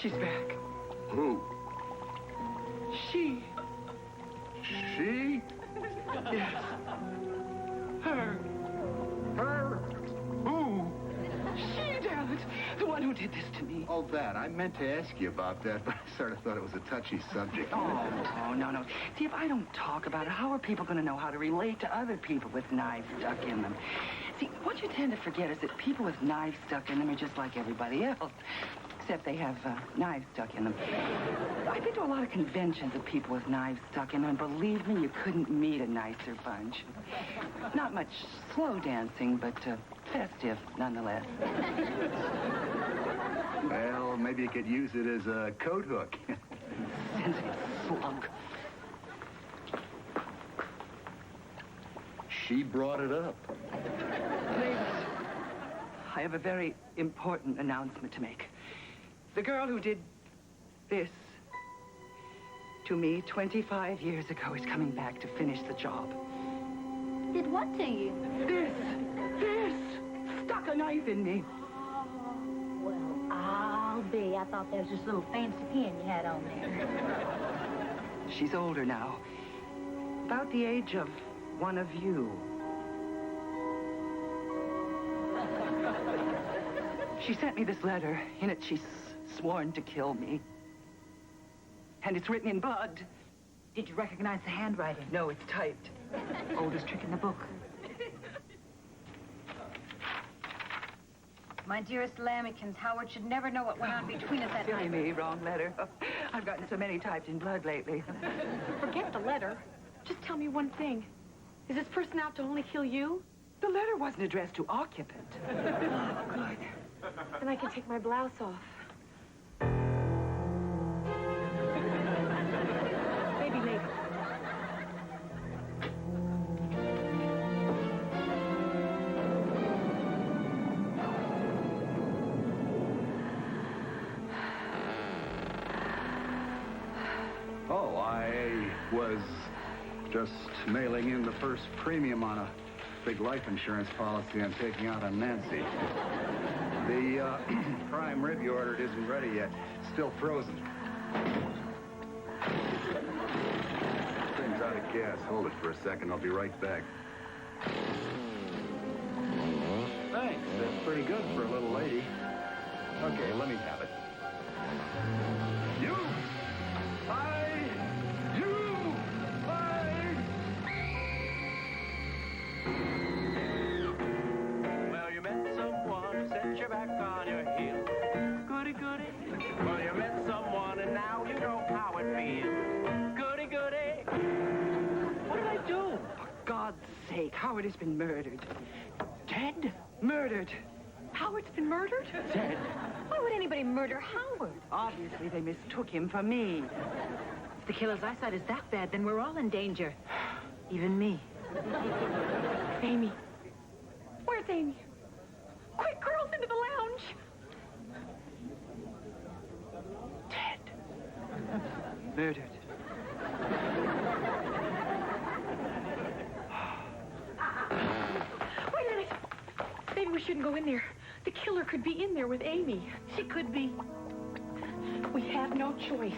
she's back. Who? She. She? Yes. Her. Her? Who? She, damn it. The one who did this to me. Oh, that. I meant to ask you about that, but I sort of thought it was a touchy subject. Oh, no. See, if I don't talk about it, how are people going to know how to relate to other people with knives stuck in them? See, what you tend to forget is that people with knives stuck in them are just like everybody else, except they have knives stuck in them. I've been to a lot of conventions of people with knives stuck in them, and believe me, you couldn't meet a nicer bunch. Not much slow dancing, but festive, nonetheless. Well, maybe you could use it as a coat hook. Sensitive slug. She brought it up. Ladies, I have a very important announcement to make. The girl who did this to me 25 years ago is coming back to finish the job. Did what to you? This stuck a knife in me. Well, I'll be. I thought there was this little fancy pin you had on there. She's older now. About the age of one of you. She sent me this letter. In it, she's sworn to kill me. And it's written in blood. Did you recognize the handwriting? No, it's typed. Oldest trick in the book. My dearest Lambikins, Howard should never know what went on between us that Silly night. me, wrong letter. I've gotten so many typed in blood lately. Forget the letter. Just tell me one thing. Is this person out to only kill you? The letter wasn't addressed to occupant. Oh, good. Then I can take my blouse off. Maybe later. Oh, I was just mailing in the first premium on a big life insurance policy I'm taking out on Nancy. The prime rib you ordered isn't ready yet. Still frozen. Thing's out of gas. Hold it for a second. I'll be right back. Thanks. That's pretty good for a little lady. Okay, let me have it. You! Well, you met someone who set you back on your heels. Goody, goody. Well, you met someone and now you know how it feels. Goody, goody. What did I do? For God's sake, Howard has been murdered. Dead? Murdered. Howard's been murdered? Dead. Why would anybody murder Howard? Obviously, they mistook him for me. If the killer's eyesight is that bad, then we're all in danger. Even me. Amy. Where's Amy? Quick, girls, into the lounge. Dead. Murdered. Wait a minute. Maybe we shouldn't go in there. The killer could be in there with Amy. She could be. We have no choice.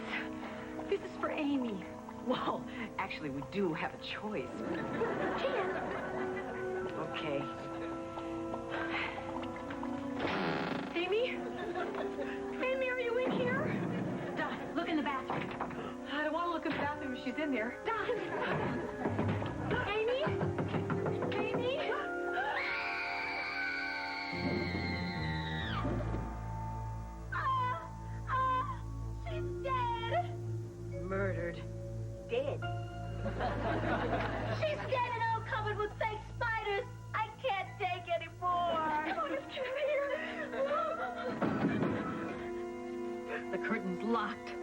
This is for Amy. Well, actually, we do have a choice. Jan. Okay. Amy? Amy, are you in here? Dot, look in the bathroom. I don't want to look in the bathroom if she's in there. Dot! Amy? Amy? She's dead. Murdered. Dead. She's dead and all covered with fake spiders. I can't take anymore. Oh, it's here. The curtain's locked.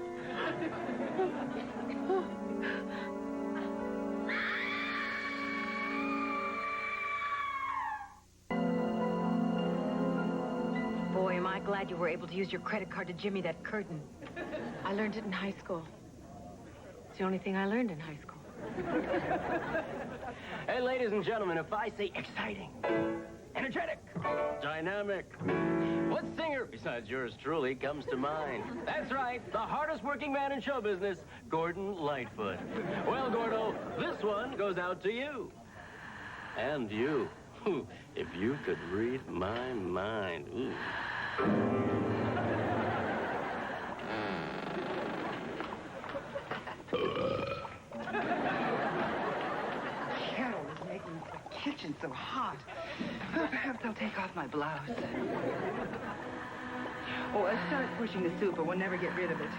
Boy, am I glad you were able to use your credit card to jimmy that curtain. I learned it in high school. It's the only thing I learned in high school. Hey, ladies and gentlemen, if I say exciting, energetic, dynamic, what singer besides yours truly comes to mind? That's right, the hardest working man in show business, Gordon Lightfoot. Well, Gordo, this one goes out to you. And you. If you could read my mind. Ooh. Carol is making the kitchen so hot. Perhaps I'll take off my blouse. Oh, start pushing the soup or we'll never get rid of it.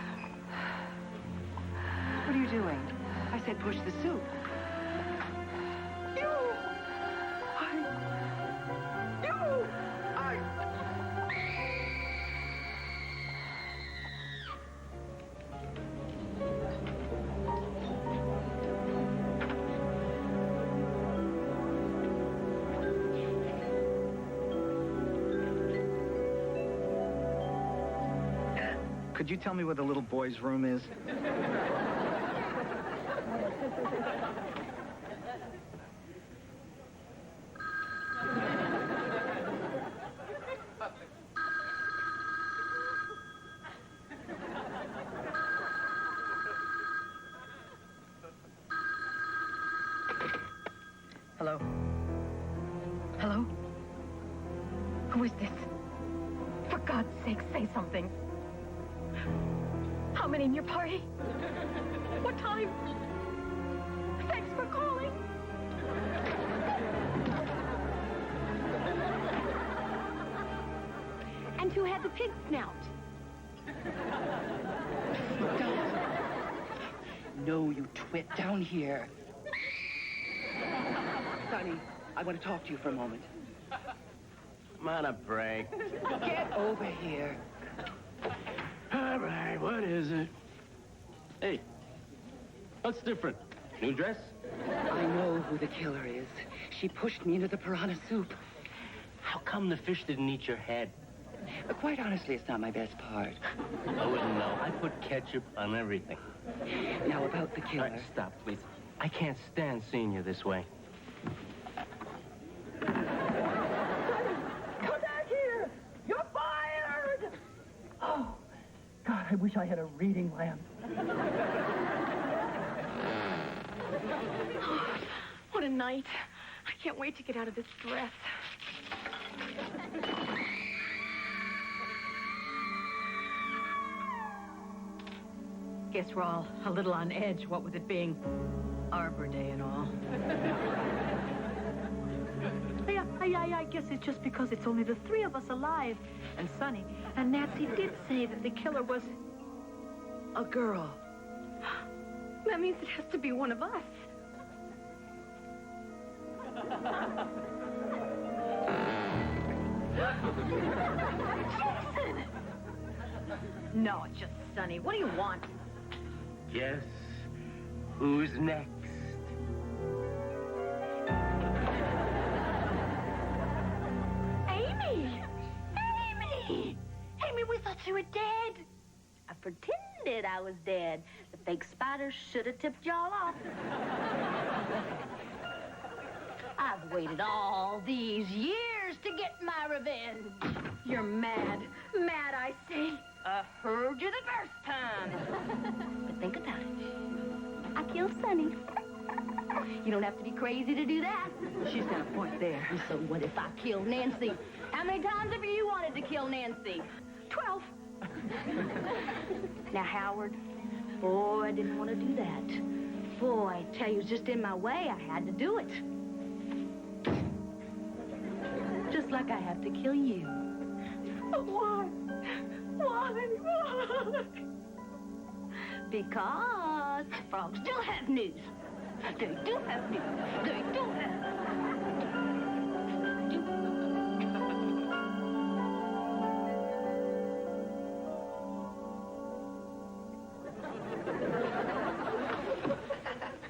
What are you doing? I said push the soup. Could you tell me where the little boy's room is? Hello? Hello? Who is this? For God's sake, say something. How many in your party? What time? Thanks for calling. And who had the pig snout? No, you twit, down here. Sonny, I want to talk to you for a moment. I'm on a break. Get over here. All right, what is it? Hey, what's different? New dress? I know who the killer is. She pushed me into the piranha soup. How come the fish didn't eat your head? Quite honestly, it's not my best part. I wouldn't know. I put ketchup on everything. Now, about the killer. All right, stop, please. I can't stand seeing you this way. Come back here! You're fired! Oh, God, I wish I had a reading lamp. What a night. I can't wait to get out of this dress. Guess we're all a little on edge, what with it being Arbor Day and all. I guess it's just because it's only the three of us alive. And Sonny and Nancy did say that the killer was a girl. That means it has to be one of us. Jason! No, it's just Sonny. What do you want? Yes. Who's next? Amy! Amy! Amy, we thought you were dead. I pretended I was dead. The fake spider should have tipped y'all off. I've waited all these years to get my revenge. You're mad. Mad, I say. I heard you the first time. But think about it. I killed Sonny. You don't have to be crazy to do that. She's got a point there. So what if I killed Nancy? How many times have you wanted to kill Nancy? 12. Now, Howard, boy, I didn't want to do that. Boy, I tell you, it was just in my way. I had to do it. Just like I have to kill you. Why? Why? Because frogs do have news. They do have news. They do have.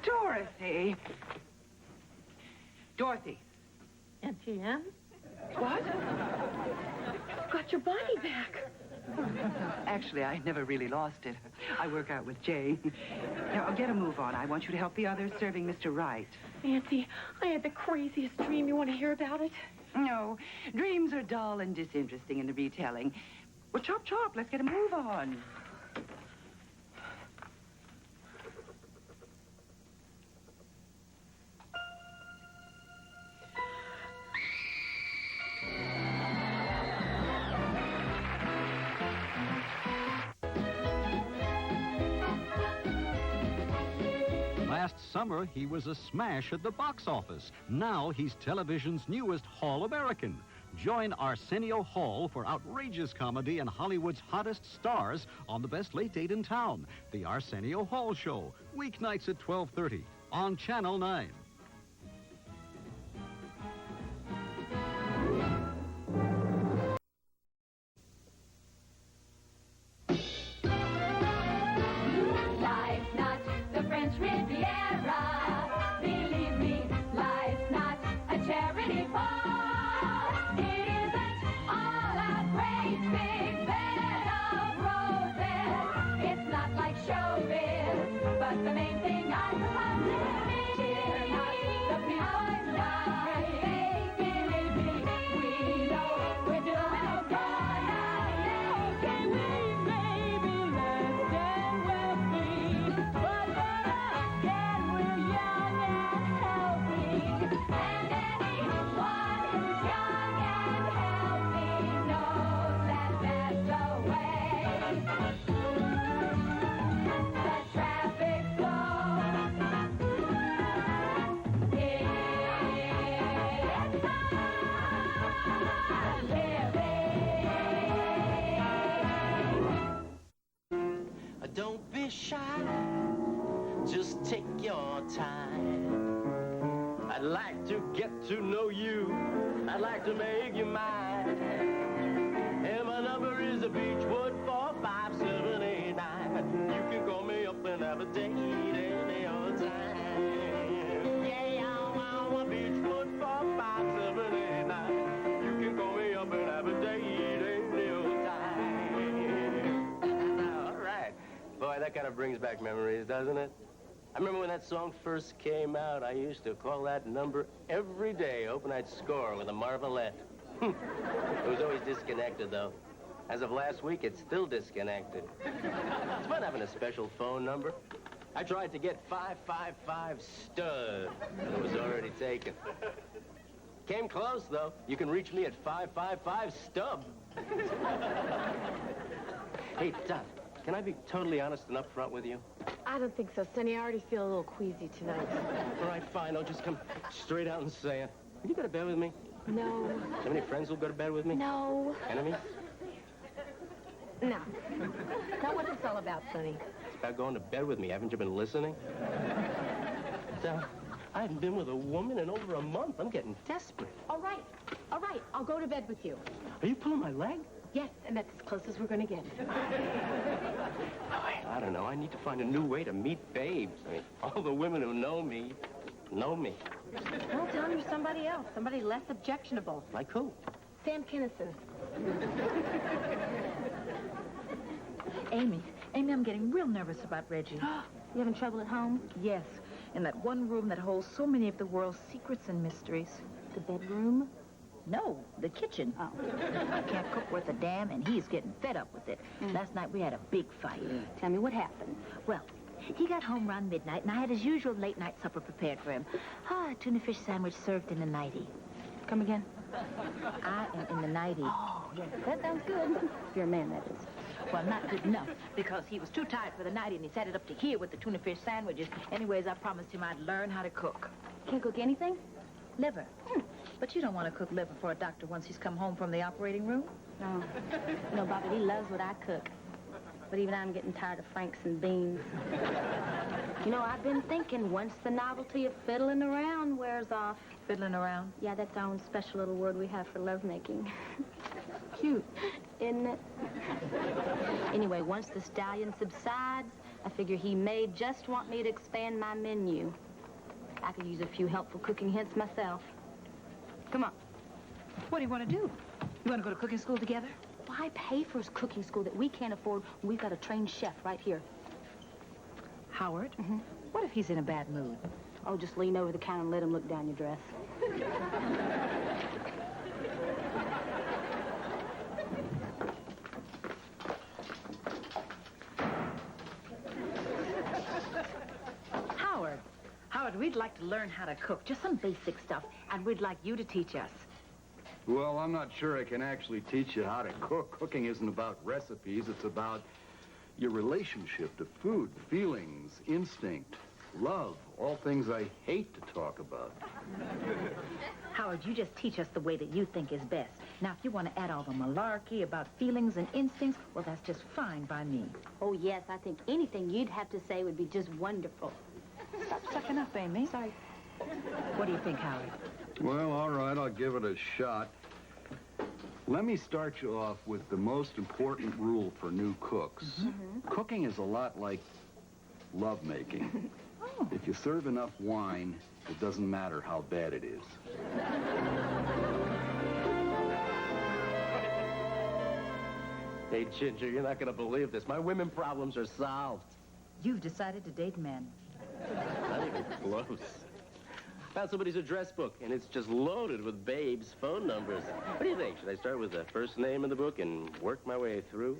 Dorothy. Dorothy. Auntie Anne? What? Got your body back. Actually, I never really lost it. I work out with Jay. Now, I'll get a move on. I want you to help the others serving Mr. Wright. Nancy, I had the craziest dream. You want to hear about it? No, dreams are dull and disinteresting in the retelling. Well, chop, chop. Let's get a move on. Last summer, he was a smash at the box office. Now he's television's newest Hall American. Join Arsenio Hall for outrageous comedy and Hollywood's hottest stars on the best late date in town, The Arsenio Hall Show, weeknights at 12:30 on Channel 9. Life's not the French Riviera. Believe me, life's not a charity farce. It isn't all a great big bed of roses. It's not like showbiz, but the main thing I suppose time. I'd like to get to know you. I'd like to make you mine. And my number is a Beechwood 45789. You can call me up and have a date any old time. Yeah, I'm a Beechwood 45789. You can call me up and have a date any old time. All right. Boy, that kind of brings back memories, doesn't it? I remember when that song first came out, I used to call that number every day, hoping I'd score with a marvelette. It was always disconnected, though. As of last week, it's still disconnected. It's fun having a special phone number. I tried to get 555 stud, but it was already taken. Came close, though. You can reach me at 555 stub. Hey, Doc, can I be totally honest and upfront with you? I don't think so, Sonny. I already feel a little queasy tonight. All right, fine. I'll just come straight out and say it. Will you go to bed with me? No. Do you have any friends who'll go to bed with me? No. Enemies? No. Now, what's this all about, Sonny? It's about going to bed with me. Haven't you been listening? So, I haven't been with a woman in over a month. I'm getting desperate. All right. All right. I'll go to bed with you. Are you pulling my leg? Yes, and that's as close as we're going to get. I don't know. I need to find a new way to meet babes. I mean, all the women who know me know me. Well, tell him you're somebody else, somebody less objectionable. Like who? Sam Kinison. Amy, I'm getting real nervous about Reggie. You having trouble at home? Yes, in that one room that holds so many of the world's secrets and mysteries. The bedroom? No, the kitchen. Oh. I can't cook worth a damn, and he's getting fed up with it. Last night we had a big fight. Tell me what happened. Well, he got home around midnight, and I had his usual late-night supper prepared for him. A tuna fish sandwich served in a nightie. Come again? I am in the nightie. Oh, yes, that sounds good. If you're a man, that is. Well, not good enough, because he was too tired for the nightie, and he sat it up to here with the tuna fish sandwiches. Anyways, I promised him I'd learn how to cook. Can't cook anything? Liver. But you don't want to cook liver for a doctor once he's come home from the operating room? No. No, Bobby, he loves what I cook. But even I'm getting tired of franks and beans. You know, I've been thinking once the novelty of fiddling around wears off. Fiddling around? Yeah, that's our own special little word we have for lovemaking. Cute. Isn't it? Anyway, once the stallion subsides, I figure he may just want me to expand my menu. I could use a few helpful cooking hints myself. Come on. What do you want to do? You want to go to cooking school together? Why pay for his cooking school that we can't afford when we've got a trained chef right here? Howard? What if he's in a bad mood? Oh, just lean over the counter and let him look down your dress. Howard, we'd like to learn how to cook, just some basic stuff, and we'd like you to teach us. Well, I'm not sure I can actually teach you how to cook. Cooking isn't about recipes. It's about your relationship to food, feelings, instinct, love, all things I hate to talk about. Howard, you just teach us the way that you think is best. Now, if you want to add all the malarkey about feelings and instincts, well, that's just fine by me. Oh, yes, I think anything you'd have to say would be just wonderful. Stop sucking up, Amy. Sorry. What do you think, Howard? Well, all right, I'll give it a shot. Let me start you off with the most important rule for new cooks. Cooking is a lot like lovemaking. If you serve enough wine, it doesn't matter how bad it is. Hey, Ginger, you're not going to believe this. My women problems are solved. You've decided to date men. Not even close. Found somebody's address book, and it's just loaded with babes' phone numbers. What do you think? Should I start with the first name in the book and work my way through?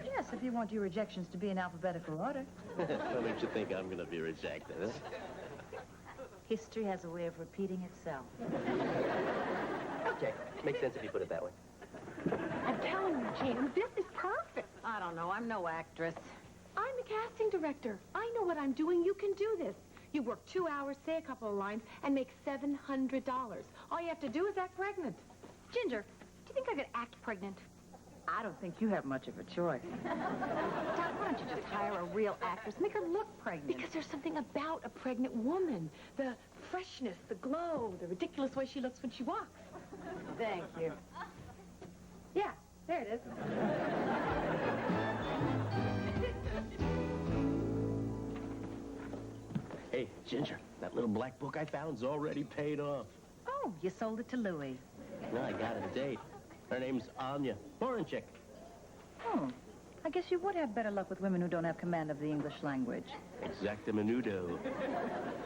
Yes, if you want your rejections to be in alphabetical order. What makes you think I'm going to be rejected, huh? History has a way of repeating itself. Okay, makes sense if you put it that way. I'm telling you, Jim, this is perfect. I don't know. I'm no actress. I'm the casting director. I know what I'm doing. You can do this. You work 2 hours, say a couple of lines, and make $700. All you have to do is act pregnant. Ginger, do you think I could act pregnant? I don't think you have much of a choice. Doc, why don't you just hire a real actress? Make her look pregnant. Because there's something about a pregnant woman. The freshness, the glow, the ridiculous way she looks when she walks. Thank you. Yeah, there it is. Hey, Ginger, that little black book I found's already paid off. Oh, you sold it to Louie. No, I got a date. Her name's Anya. Foreign chick. Oh, I guess you would have better luck with women who don't have command of the English language. Exacta menudo.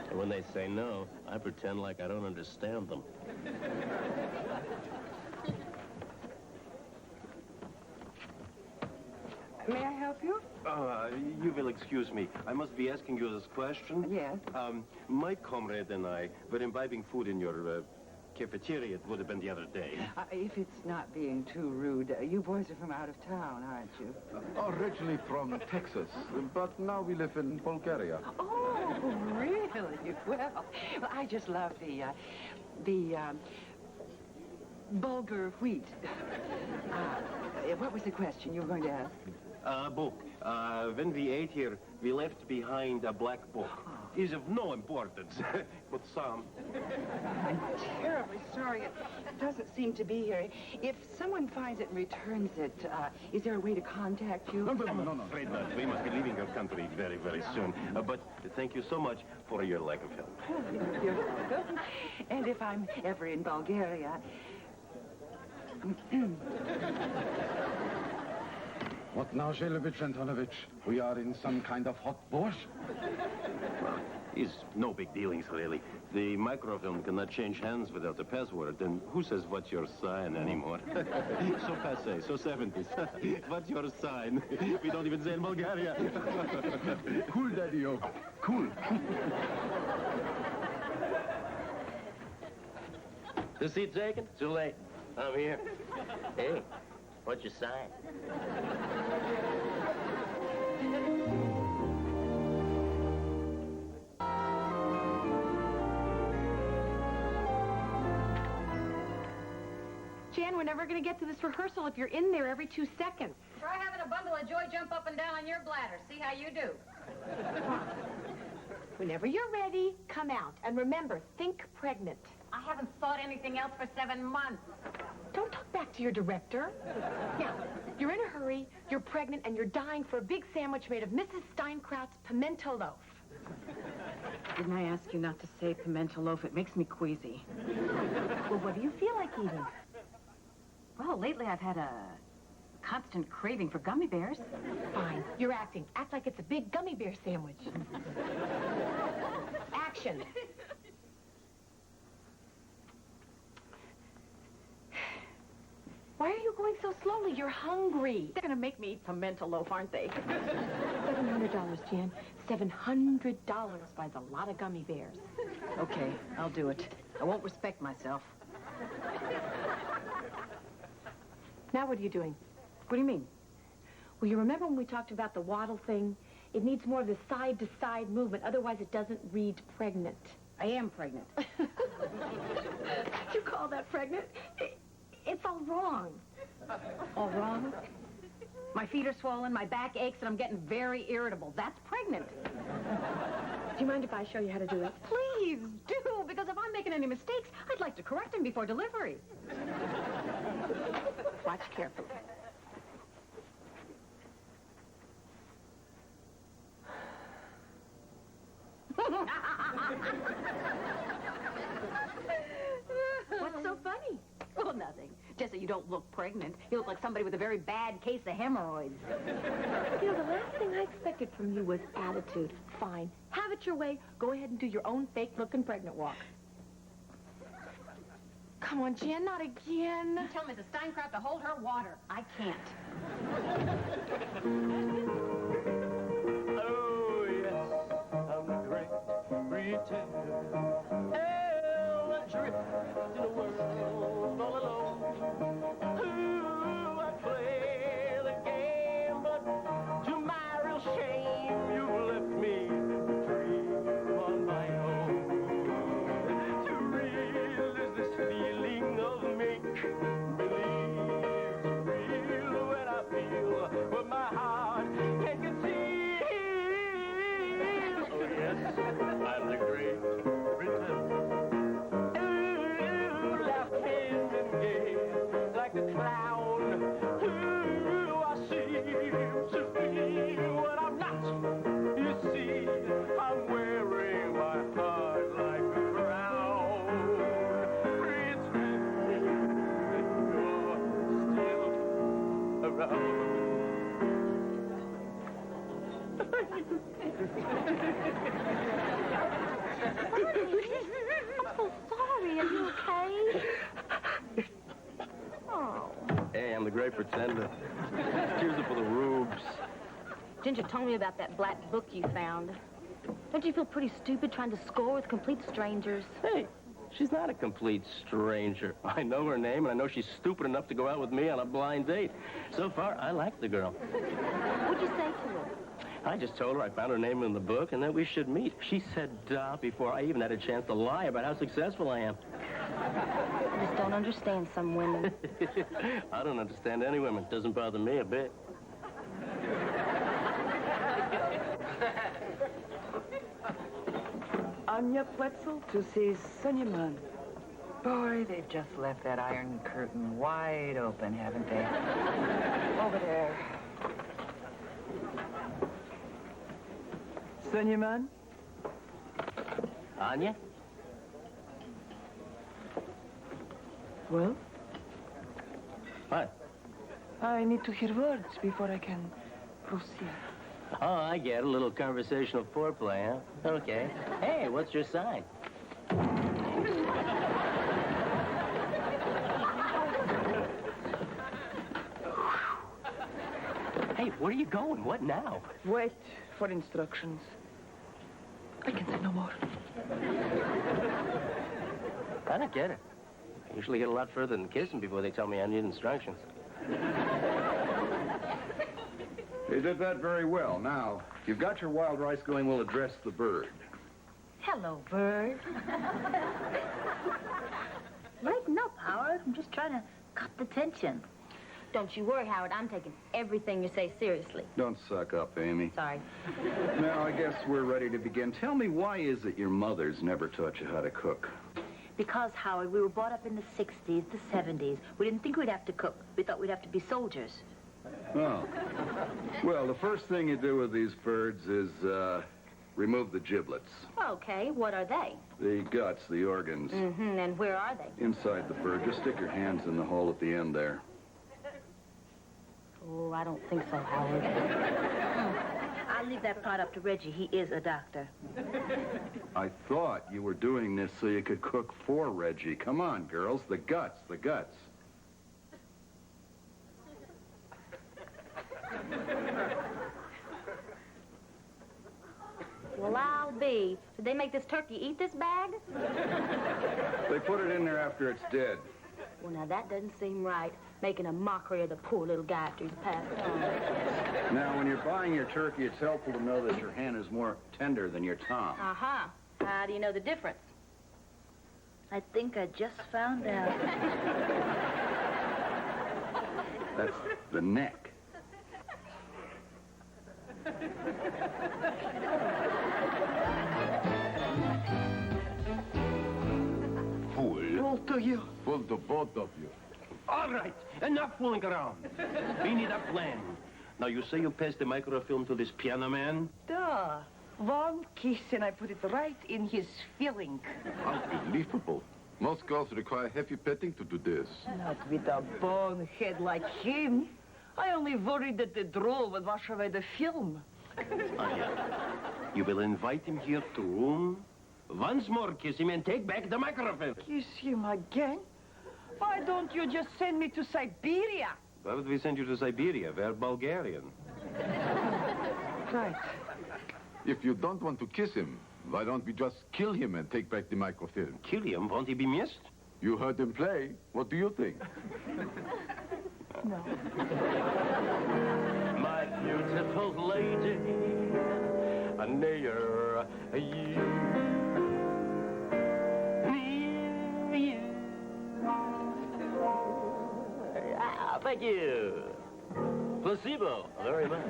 And when they say no, I pretend like I don't understand them. May I help you? You will excuse me. I must be asking you this question. Yes. My comrade and I were imbibing food in your cafeteria. It would have been the other day. If it's not being too rude, you boys are from out of town, aren't you? Originally from Texas, but now we live in Bulgaria. Oh, really? Well, I just love the bulgur wheat. What was the question you were going to ask? Book. When we ate here, we left behind a black book. Is of no importance, but some. I'm terribly sorry. It doesn't seem to be here. If someone finds it and returns it, is there a way to contact you? No. Afraid not. We must be leaving our country very, very soon. But thank you so much for your lack of help. You're welcome. And if I'm ever in Bulgaria... What now, Zhelevich Antonovich? We are in some kind of hot borscht? It's no big dealings, really. The microfilm cannot change hands without a password, and who says what's your sign anymore? So passé, so 70s. What's your sign? We don't even say in Bulgaria. Cool, Daddy-o. Cool. The seat taken? Too late. I'm here. Hey, what's your sign? Jan, we're never going to get to this rehearsal if you're in there every 2 seconds. Try having a bundle of joy jump up and down on your bladder. See how you do. Whenever you're ready, come out. And remember, think pregnant. I haven't thought anything else for 7 months. Don't talk back to your director. Now, you're in a hurry, you're pregnant, and you're dying for a big sandwich made of Mrs. Steinkraut's pimento loaf. Didn't I ask you not to say pimento loaf? It makes me queasy. Well, what do you feel like eating? Well, lately I've had a constant craving for gummy bears. Fine, you're acting. Act like it's a big gummy bear sandwich. Action. Why are you going so slowly? You're hungry. They're going to make me eat pimento loaf, aren't they? $700, Jan. $700 buys a lot of gummy bears. Okay, I'll do it. I won't respect myself. Now what are you doing? What do you mean? Well, you remember when we talked about the waddle thing? It needs more of the side-to-side movement. Otherwise, it doesn't read pregnant. I am pregnant. You call that pregnant? It's all wrong. All wrong? My feet are swollen, my back aches, and I'm getting very irritable. That's pregnant. Do you mind if I show you how to do it? Please do, because if I'm making any mistakes, I'd like to correct them before delivery. Watch carefully. What's so funny? Oh, nothing. Just that you don't look pregnant. You look like somebody with a very bad case of hemorrhoids. You know, the last thing I expected from you was attitude. Fine. Have it your way. Go ahead and do your own fake-looking pregnant walk. Come on, Jan, not again. You tell Mrs. Steinkraut to hold her water. I can't. Oh, yes, I'm the great pretender. Hell, drift in a world all alone. Ooh, I play the game, but to my real shame, you left me free on my own. To real is this feeling of make-believe, real I'm so sorry. Are you okay? Oh. Hey, I'm the great pretender. Excuse me for the rubes. Ginger told me about that black book you found. Don't you feel pretty stupid trying to score with complete strangers? Hey, she's not a complete stranger. I know her name, and I know she's stupid enough to go out with me on a blind date. So far, I like the girl. What'd you say to her? I just told her I found her name in the book and that we should meet. She said duh before I even had a chance to lie about how successful I am. I just don't understand some women. I don't understand any women. Doesn't bother me a bit. Anya Pletzel to see Sunyaman. Boy, they've just left that iron curtain wide open, haven't they? Over there. Sunyaman? Anya? Well? What? I need to hear words before I can proceed. Oh, I get a little conversational foreplay, huh? Okay. Hey, what's your sign? Hey, where are you going? What now? Wait for instructions. I can say no more. I don't get it. I usually get a lot further than kissing before they tell me I need instructions. You did that very well. Now, you've got your wild rice going, we'll address the bird. Hello, bird. Lighten up, Howard. I'm just trying to cut the tension. Don't you worry, Howard. I'm taking everything you say seriously. Don't suck up, Amy. Sorry. Now, I guess we're ready to begin. Tell me, why is it your mother's never taught you how to cook? Because, Howard, we were brought up in the 60s, the 70s. We didn't think we'd have to cook. We thought we'd have to be soldiers. Oh. Well, the first thing you do with these birds is, remove the giblets. Okay, what are they? The guts, the organs. Mm-hmm, and where are they? Inside the bird. Just stick your hands in the hole at the end there. Oh, I don't think so, Howard. I'll leave that part up to Reggie. He is a doctor. I thought you were doing this so you could cook for Reggie. Come on, girls. The guts, the guts. Well, I'll be. Did they make this turkey eat this bag? They put it in there after it's dead. Well, now, that doesn't seem right. Making a mockery of the poor little guy after he's passed on. Now, when you're buying your turkey, it's helpful to know that your hand is more tender than your tongue. Uh-huh. How do you know the difference? I think I just found out. That's the neck. Fool. All to you. Fool to both of you. All right, enough fooling around. We need a plan. Now, you say you passed the microfilm to this piano man? Duh. One kiss and I put it right in his feeling. Unbelievable. Most girls require heavy petting to do this. Not with a bonehead like him. I only worried that the drool would wash away the film. Anya, you will invite him here to room, once more kiss him and take back the microfilm. Kiss him again? Why don't you just send me to Siberia? Why would we send you to Siberia? We're Bulgarian. Right. If you don't want to kiss him, why don't we just kill him and take back the microfilm? Kill him? Won't he be missed? You heard him play. What do you think? No. My beautiful lady, near you. Near you. Ah, thank you. Placebo, very much.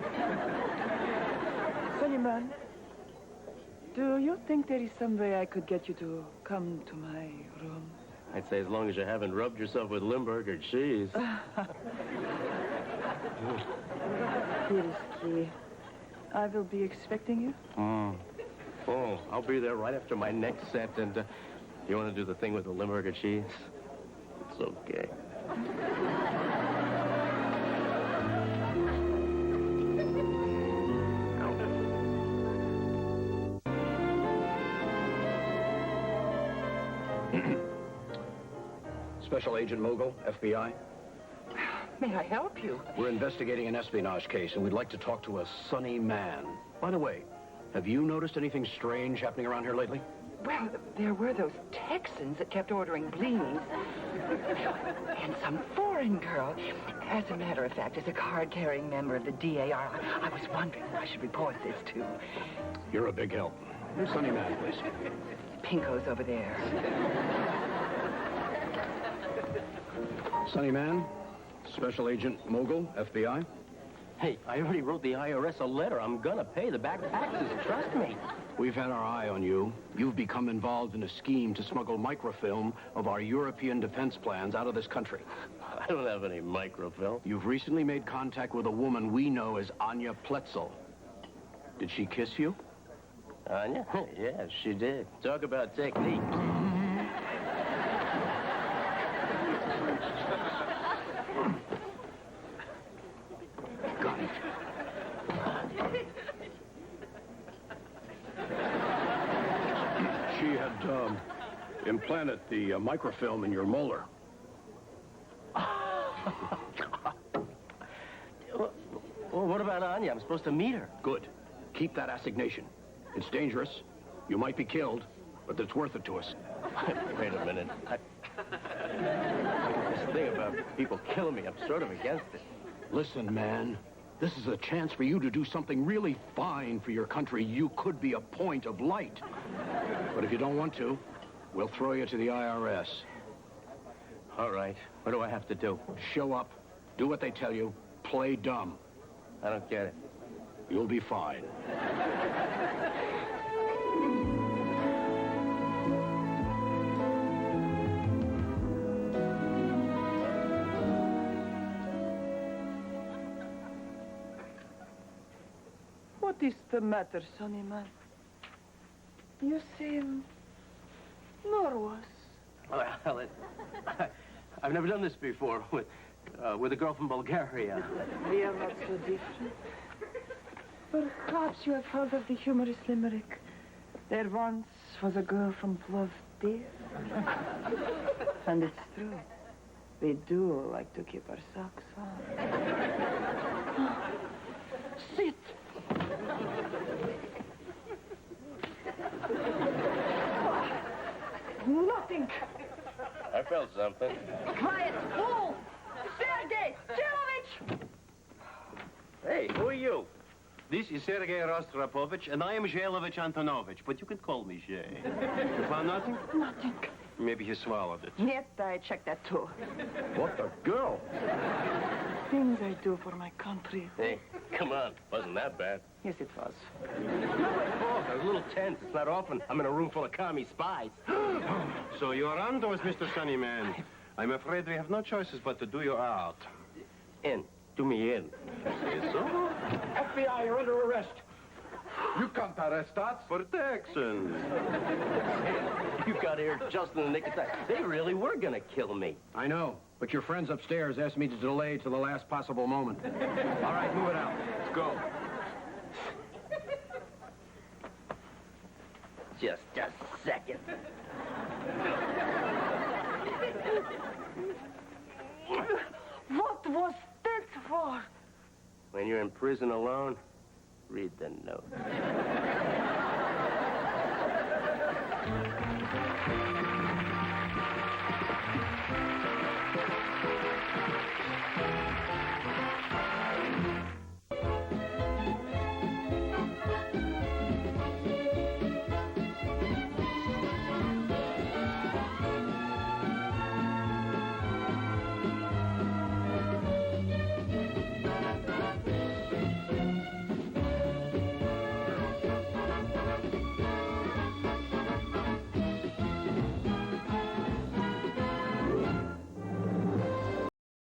Sonnyman, do you think there is some way I could get you to come to my room? I'd say as long as you haven't rubbed yourself with Limburger cheese. Seriously, I will be expecting you. Oh, I'll be there right after my next set. And you want to do the thing with the Limburger cheese? It's okay. Special Agent Mogul, FBI. May I help you? We're investigating an espionage case, and we'd like to talk to a Sonny Man. By the way, have you noticed anything strange happening around here lately? Well, there were those Texans that kept ordering blinis. And some foreign girl. As a matter of fact, as a card-carrying member of the DAR, I was wondering who I should report this to. You're a big help. Sonny Man, please. Pinko's over there. Sonny Man, Special Agent Mogul, FBI. Hey, I already wrote the IRS a letter. I'm gonna pay the back taxes, trust me. We've had our eye on you. You've become involved in a scheme to smuggle microfilm of our European defense plans out of this country. I don't have any microfilm. You've recently made contact with a woman we know as Anya Pletzel. Did she kiss you? Anya? Yeah, she did. Talk about technique. Got it. She had implanted the microfilm in your molar. Well, what about Anya? I'm supposed to meet her. Good. Keep that assignation. It's dangerous. You might be killed, but it's worth it to us. Wait a minute. This thing about people killing me, I'm sort of against it. Listen, man. This is a chance for you to do something really fine for your country. You could be a point of light. But if you don't want to, we'll throw you to the IRS. All right. What do I have to do? Show up, do what they tell you, play dumb. I don't get it. You'll be fine. What is the matter, Sonny Man? You seem nervous. Well, I've never done this before with a girl from Bulgaria. We are not so different. Perhaps you have heard of the humorous limerick. There once was a girl from Plovdiv. And it's true. We do like to keep our socks on. Sit. Nothing. I felt something. Quiet, fool! Sergei Stilovich! Hey, who are you? This is Sergei Rostropovich, and I am Zhelovich Antonovich, but you can call me Zhe. You found nothing? Nothing. Maybe he swallowed it. Yet I checked that too. What the girl? Things I do for my country. Hey, come on. Wasn't that bad. Yes, it was. I was a little tense. It's not often I'm in a room full of commie spies. So you're on to us, Mr. Sonny Man. I'm afraid we have no choices but to do you out. In. Do me in. Say so? FBI, you're under arrest. You can't arrest us. For Texans. You got here just in the nick of time. They really were gonna kill me. I know, but your friends upstairs asked me to delay to the last possible moment. All right, move it out. Let's go. Just a second. What was that for? When you're in prison alone, read the note.